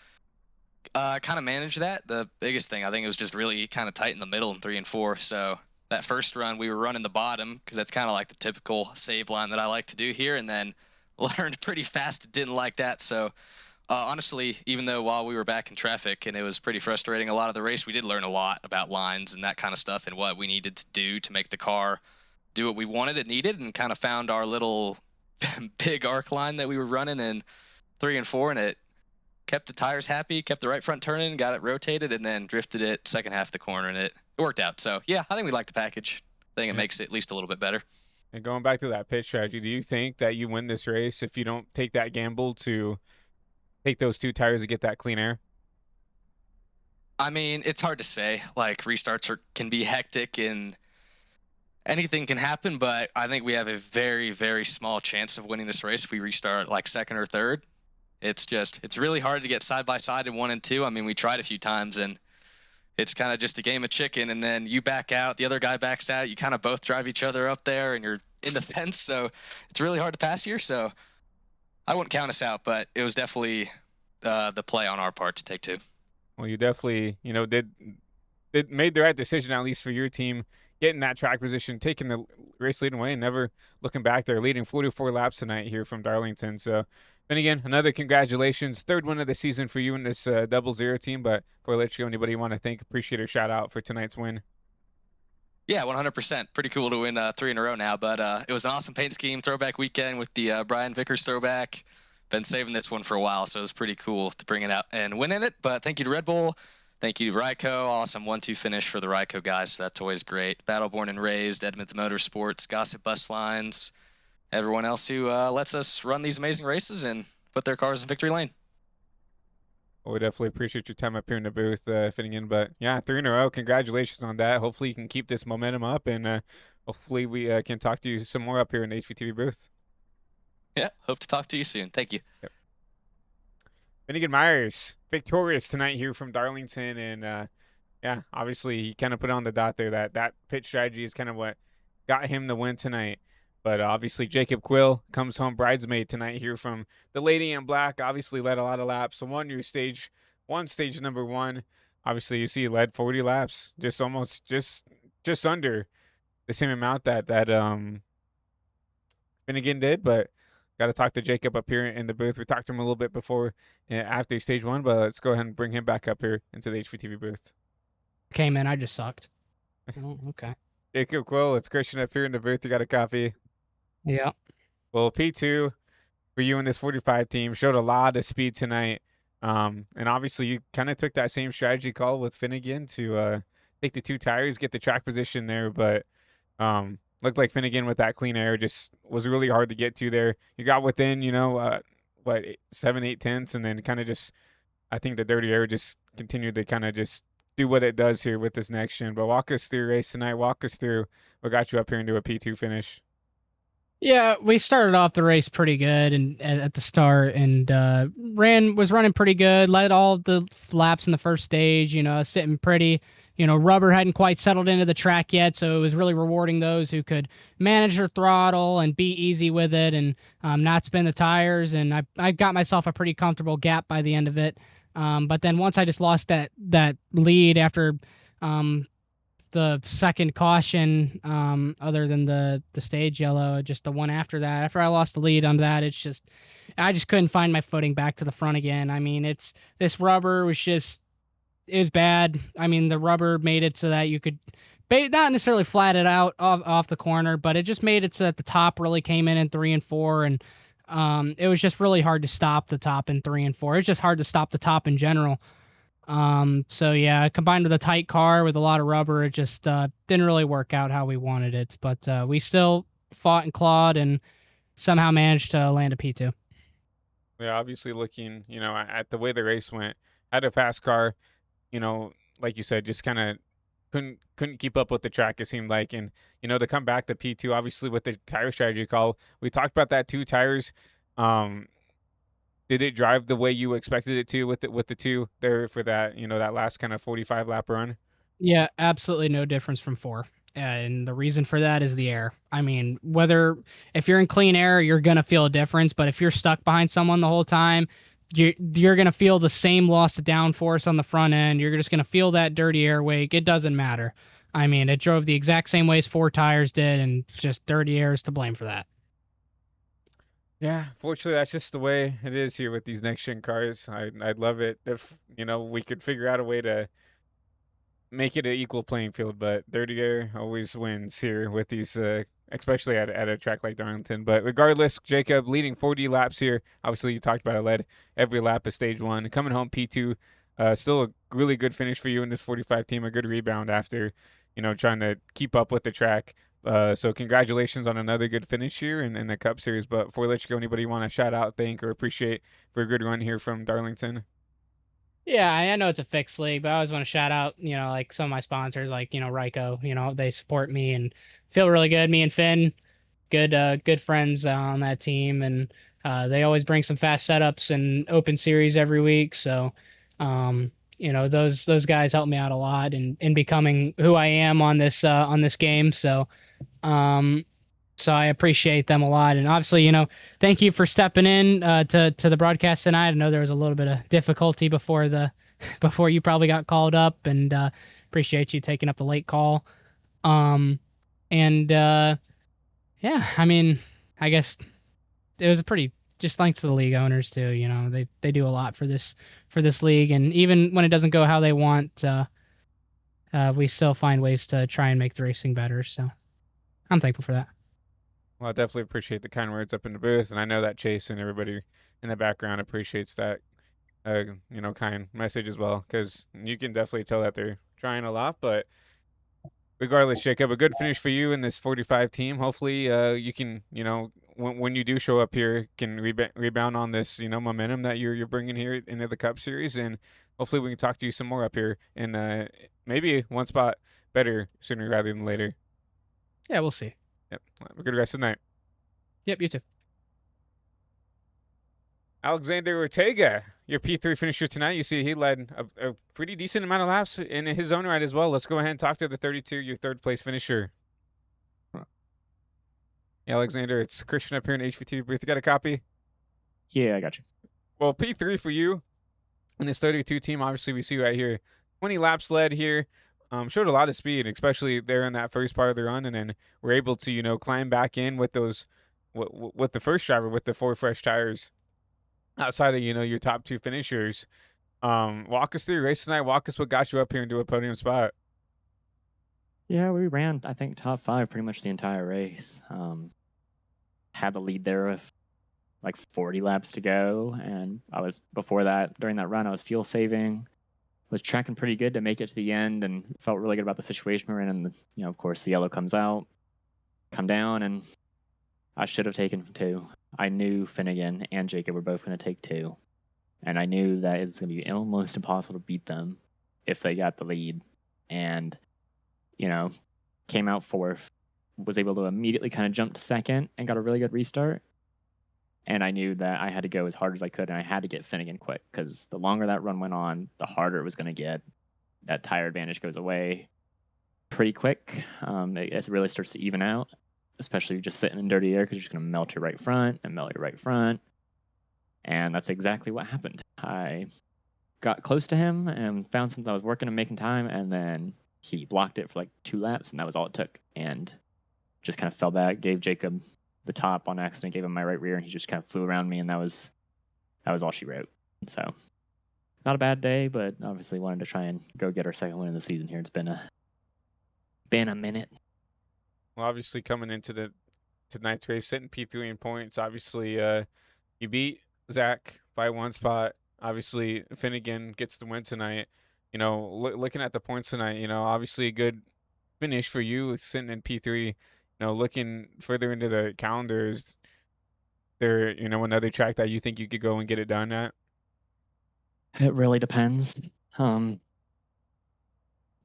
kind of manage that. The biggest thing, I think, it was just really kind of tight in the middle in 3 and 4. So that first run, we were running the bottom because that's kind of like the typical save line that I like to do here, and then learned pretty fast didn't like that. So honestly, even though while we were back in traffic and it was pretty frustrating a lot of the race, we did learn a lot about lines and that kind of stuff and what we needed to do to make the car do what we wanted it needed, and kind of found our little big arc line that we were running in 3 and 4, and it kept the tires happy, kept the right front turning, got it rotated, and then drifted it second half of the corner, and it worked out. So yeah, I think we like the package. I think it makes it at least a little bit better. And going back to that pit strategy, do you think that you win this race if you don't take that gamble to take those two tires to get that clean air? I mean, it's hard to say. Like, restarts can be hectic and anything can happen, but I think we have a very, very small chance of winning this race if we restart like second or third. It's really hard to get side by side in 1 and 2. I mean, we tried a few times, and it's kind of just a game of chicken, and then you back out, the other guy backs out, you kind of both drive each other up there, and you're in the fence, so it's really hard to pass here. So I wouldn't count us out, but it was definitely the play on our part to take 2. Well, you definitely, made the right decision, at least for your team, getting that track position, taking the race leading away, and never looking back there, leading 44 laps tonight here from Darlington. So, then again, another congratulations. Third win of the season for you and this 00 team. But before I let you go, anybody you want to thank, appreciate, or shout out for tonight's win? Yeah, 100%. Pretty cool to win 3 in a row now. But it was an awesome paint scheme, throwback weekend with the Brian Vickers throwback. Been saving this one for a while, so it was pretty cool to bring it out and win in it. But thank you to Red Bull. Thank you to Ryco. Awesome 1-2 finish for the Ryco guys, so that's always great. Battleborn and Raised, Edmonds Motorsports, Gossip Bus Lines, everyone else who lets us run these amazing races and put their cars in victory lane. Well, we definitely appreciate your time up here in the booth, fitting in. But yeah, 3 in a row. Congratulations on that. Hopefully, you can keep this momentum up, and hopefully, we can talk to you some more up here in the HVTV booth. Yeah, hope to talk to you soon. Thank you. Yep. Finnegan Myers, victorious tonight here from Darlington, and yeah, obviously he kind of put on the dot there that pit strategy is kind of what got him the win tonight. But obviously Jacob Quill comes home bridesmaid tonight here from the Lady in Black. Obviously led a lot of laps. So won stage number 1. Obviously you see he led 40 laps, just almost just under the same amount that Finnegan did, but got to talk to Jacob up here in the booth. We talked to him a little bit before after stage 1, but let's go ahead and bring him back up here into the HVTV booth. Came in, I just sucked. Oh, okay. Jacob Quill, it's Christian up here in the booth. You got a copy. Yeah. Well, P2 for you and this 45 team showed a lot of speed tonight. And obviously you kind of took that same strategy call with Finnegan to take the 2 tires, get the track position there, but looked like Finnegan with that clean air just was really hard to get to there. You got within, 7-8 tenths, and then kind of just, I think the dirty air just continued to kind of just do what it does here with this next gen. But walk us through race tonight. Walk us through what got you up here into a P2 finish. Yeah, we started off the race pretty good and at the start, and was running pretty good. Led all the laps in the first stage. Sitting pretty. Rubber hadn't quite settled into the track yet, so it was really rewarding those who could manage their throttle and be easy with it and not spin the tires. And I got myself a pretty comfortable gap by the end of it. But then once I just lost that lead after the second caution, other than the stage yellow, just the one after that, after I lost the lead on that, I just couldn't find my footing back to the front again. I mean, this rubber was bad. I mean, the rubber made it so that you could not necessarily flat it out off the corner, but it just made it so that the top really came in 3 and 4, and it was just really hard to stop the top in 3 and 4. It's just hard to stop the top in general. So yeah, combined with a tight car with a lot of rubber, it just didn't really work out how we wanted it. But we still fought and clawed and somehow managed to land a P2. Yeah, obviously looking, at the way the race went, had a fast car, like you said, just kind of couldn't keep up with the track, it seemed like. And, to come back to P2, obviously with the tire strategy call, we talked about that 2 tires. Did it drive the way you expected it to with the 2 there for that, that last kind of 45 lap run? Yeah, absolutely no difference from 4. And the reason for that is the air. I mean, if you're in clean air, you're going to feel a difference. But if you're stuck behind someone the whole time, you're going to feel the same loss of downforce on the front end. You're just going to feel that dirty air wake. It doesn't matter. I mean, it drove the exact same way as 4 tires did, and just dirty air is to blame for that. Yeah, fortunately, that's just the way it is here with these next-gen cars. I'd love it if, we could figure out a way to make it an equal playing field, but dirty air always wins here with these, especially at a track like Darlington. But regardless, Jacob leading 40 laps here. Obviously, you talked about it, led every lap of stage 1. Coming home P2, still a really good finish for you in this 45 team, a good rebound after, trying to keep up with the track. So congratulations on another good finish here in the Cup Series. But before we let you go, anybody you want to shout out, thank, or appreciate for a good run here from Darlington? Yeah, I know it's a fixed league, but I always want to shout out, like some of my sponsors, like, Ryko, they support me and feel really good. Me and Finn, good friends on that team. And they always bring some fast setups and open series every week. So, those guys help me out a lot in becoming who I am on this game. So I appreciate them a lot. And obviously, thank you for stepping in to the broadcast tonight. I know there was a little bit of difficulty before you probably got called up, and appreciate you taking up the late call. Yeah, I mean, I guess it was just thanks to the league owners too. They do a lot for this league, and even when it doesn't go how they want, we still find ways to try and make the racing better. So I'm thankful for that. Well, I definitely appreciate the kind words up in the booth, and I know that Chase and everybody in the background appreciates that, kind message as well, because you can definitely tell that they're trying a lot. But regardless, Jacob, a good finish for you in this 45 team. Hopefully, you can, when you do show up here, can rebound on this, momentum that you're bringing here into the Cup Series, and hopefully we can talk to you some more up here, and maybe one spot better sooner rather than later. Yeah, we'll see. Yep. Have a good rest of the night. Yep, you too. Alexander Ortega, your P3 finisher tonight. You see he led a pretty decent amount of laps in his own right as well. Let's go ahead and talk to the 32, your third place finisher. Yeah, Alexander, it's Christian up here in HVT booth. You got a copy? Yeah, I got you. Well, P3 for you in this 32 team, obviously we see right here, 20 laps led here. Showed a lot of speed, especially there in that first part of the run, and then we're able to, climb back in with those, with the first driver with the 4 fresh tires. Outside of, your top 2 finishers. Walk us through your race tonight. Walk us what got you up here into a podium spot. Yeah, we ran, I think, top 5 pretty much the entire race. Had the lead there with like 40 laps to go, and before that, during that run, I was fuel saving, was tracking pretty good to make it to the end, and felt really good about the situation we're in. And of course, the yellow comes out, come down, and I should have taken 2. I knew Finnegan and Jacob were both going to take 2, and I knew that it was going to be almost impossible to beat them if they got the lead. And came out 4th, was able to immediately kind of jump to 2nd and got a really good restart. And I knew that I had to go as hard as I could, and I had to get Finnegan quick, because the longer that run went on, the harder it was going to get. That tire advantage goes away pretty quick. It really starts to even out, especially just sitting in dirty air, because you're just going to melt your right front and melt your right front. And that's exactly what happened. I got close to him and found something that was working and making time, and then he blocked it for like 2 laps, and that was all it took. And just kind of fell back, gave Jacob the top on accident, gave him my right rear, and he just kind of flew around me, and that was all she wrote. So not a bad day, but obviously wanted to try and go get our second win of the season here. It's been a minute. Well, obviously coming into tonight's race, sitting P3 in points. Obviously, you beat Zach by 1 spot. Obviously, Finnegan gets the win tonight. Looking at the points tonight, obviously a good finish for you sitting in P3. Looking further into the calendar, is there, another track that you think you could go and get it done at? It really depends.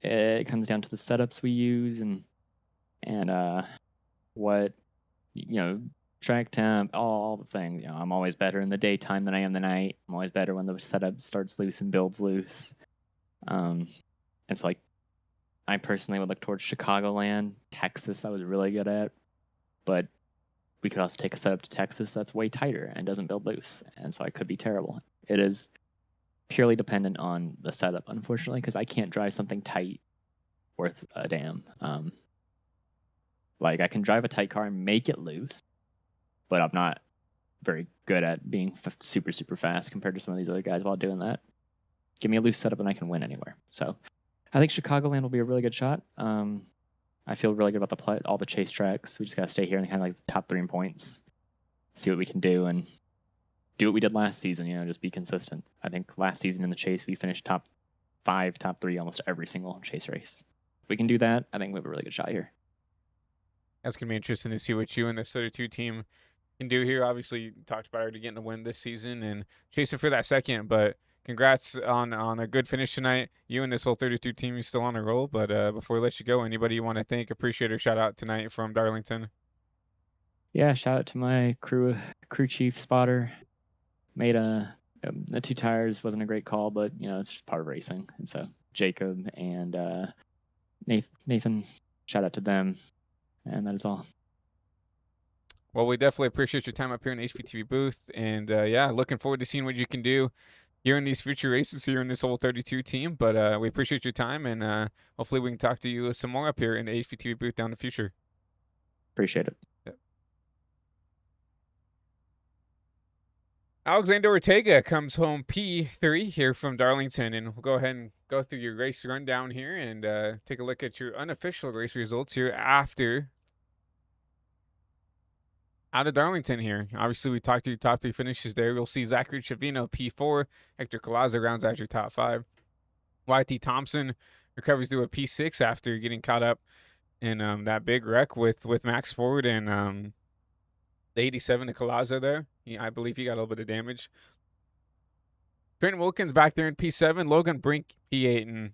It comes down to the setups we use and what, track temp, all the things. I'm always better in the daytime than I am the night. I'm always better when the setup starts loose and builds loose. And so I personally would look towards Chicagoland. Texas I was really good at, but we could also take a setup to Texas that's way tighter and doesn't build loose, and so I could be terrible. It is purely dependent on the setup, unfortunately, because I can't drive something tight worth a damn. I can drive a tight car and make it loose, but I'm not very good at being super, super fast compared to some of these other guys while doing that. Give me a loose setup and I can win anywhere. So I think Chicagoland will be a really good shot. I feel really good about all the chase tracks. We just got to stay here and kind of the top 3 in points, see what we can do, and do what we did last season, just be consistent. I think last season in the chase, we finished top 5, top 3 almost every single chase race. If we can do that, I think we have a really good shot here. That's going to be interesting to see what you and this 32 team can do here. Obviously, you talked about already getting a win this season and chasing for that second, but congrats on a good finish tonight. You and this whole 32 team is still on a roll, but before we let you go, anybody you want to thank, appreciate, or shout out tonight from Darlington? Yeah, shout out to my crew chief spotter. Made the 2 tires wasn't a great call, but it's just part of racing. And so Jacob and Nathan, shout out to them, and that is all. Well, we definitely appreciate your time up here in the HVTV booth, and looking forward to seeing what you can do here in these future races here in this whole 32 team. But we appreciate your time, and hopefully we can talk to you some more up here in the HVTV booth down the future. Appreciate it. Yep. Alexander Ortega comes home P3 here from Darlington, and we'll go ahead and go through your race rundown here and take a look at your unofficial race results here out of Darlington here. Obviously, we talked to your top 3 finishes there. We'll see Zachary Chavino, P4. Hector Colaza rounds out your top 5. YT Thompson recovers to a P6 after getting caught up in that big wreck with Max Ford and The 87 to Colazo there. I believe he got a little bit of damage. Trent Wilkins back there in P7. Logan Brink P8. And,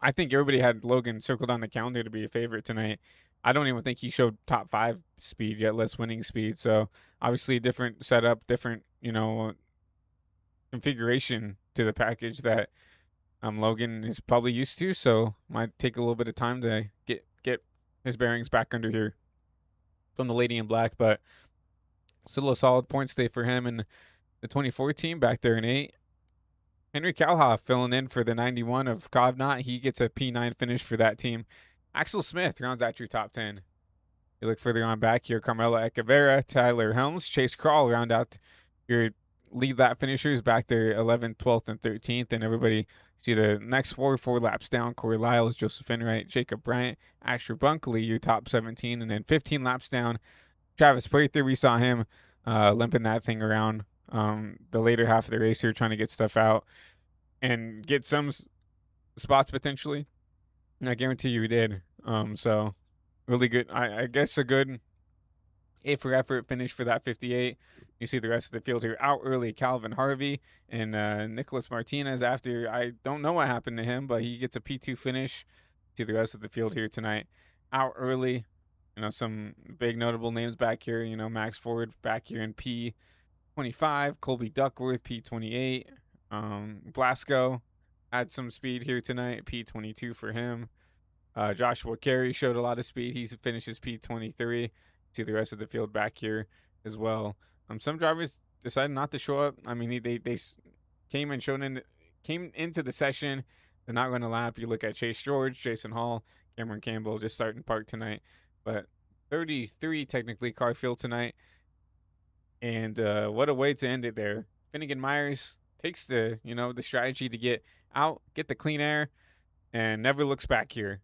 I think everybody had Logan circled on the calendar to be a favorite tonight. I don't even think he showed top 5 speed yet, less winning speed. So obviously different setup, different, configuration to the package that Logan is probably used to. So might take a little bit of time to get his bearings back under here from the lady in black, but still a solid points day for him and the 24 team back there in 8. Henry Calhoff filling in for the 91 of Cobnot. He gets a P9 finish for that team. Axel Smith rounds out your top 10. You look further on back here, Carmela Ecavera, Tyler Helms, Chase Crawl round out your lead lap finishers back there 11th, 12th, and 13th. And everybody see the next four laps down. Corey Lyles, Joseph Enright, Jacob Bryant, Asher Bunkley, your top 17. And then 15 laps down, Travis Prather, we saw him limping that thing around the later half of the race here, trying to get stuff out and get some spots potentially. And I guarantee you he did. So really good. I guess a good A for effort finish for that 58. You see the rest of the field here out early. Calvin Harvey and Nicholas Martinez after, I don't know what happened to him, but he gets a P2 finish. See the rest of the field here tonight out early. Some big notable names back here. Max Ford back here in P25. Colby Duckworth, P28. Blasco had some speed here tonight. P22 for him. Joshua Carey showed a lot of speed. He finishes P23. See the rest of the field back here as well. Some drivers decided not to show up. I mean, they came into the session. They're not going to lap. You look at Chase George, Jason Hall, Cameron Campbell just starting park tonight. But 33 technically car field tonight. And what a way to end it there. Finnegan Myers takes the strategy to get out, get the clean air, and never looks back here.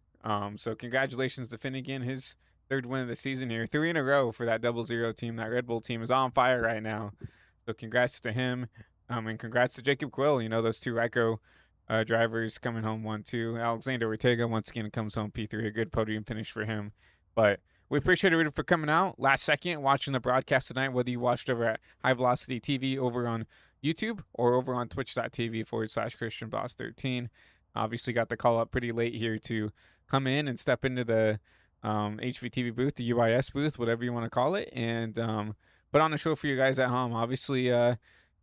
So congratulations to Finnegan, his 3rd win of the season here. 3 in a row for that 00 team. That Red Bull team is on fire right now. So congrats to him. And congrats to Jacob Quill. Those 2 Ryko drivers coming home 1-2. Alexander Ortega once again comes home P3. A good podium finish for him. But we appreciate everybody for coming out. Last second, watching the broadcast tonight, whether you watched over at High Velocity TV over on YouTube or over on twitch.tv/ChristianBoss13. Obviously got the call up pretty late here to come in and step into the HVTV booth, the UIS booth, whatever you want to call it, and put on a show for you guys at home. Obviously,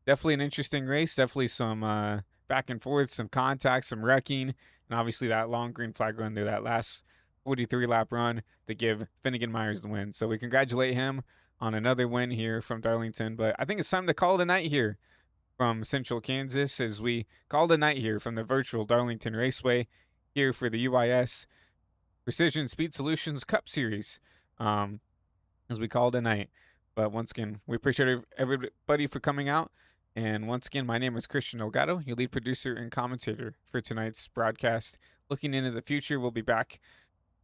definitely an interesting race, definitely some back and forth, some contact, some wrecking, and obviously that long green flag run there, that last 43-lap run to give Finnegan Myers the win. So we congratulate him on another win here from Darlington, but I think it's time to call it a night here from Central Kansas as we call it a night here from the virtual Darlington Raceway here for the UIS Precision Speed Solutions Cup Series, as we call it a night. But once again, we appreciate everybody for coming out. And once again, my name is Christian Delgado, your lead producer and commentator for tonight's broadcast. Looking into the future, we'll be back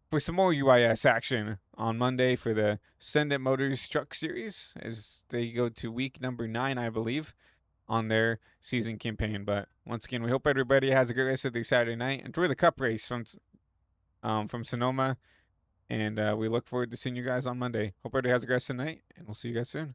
for some more UIS action on Monday for the Send It Motors Truck Series as they go to week number 9, I believe, on their season campaign. But once again, we hope everybody has a great rest of their Saturday night. Enjoy the Cup race from Sonoma, and we look forward to seeing you guys on Monday. Hope everybody has a great rest of the night, and we'll see you guys soon.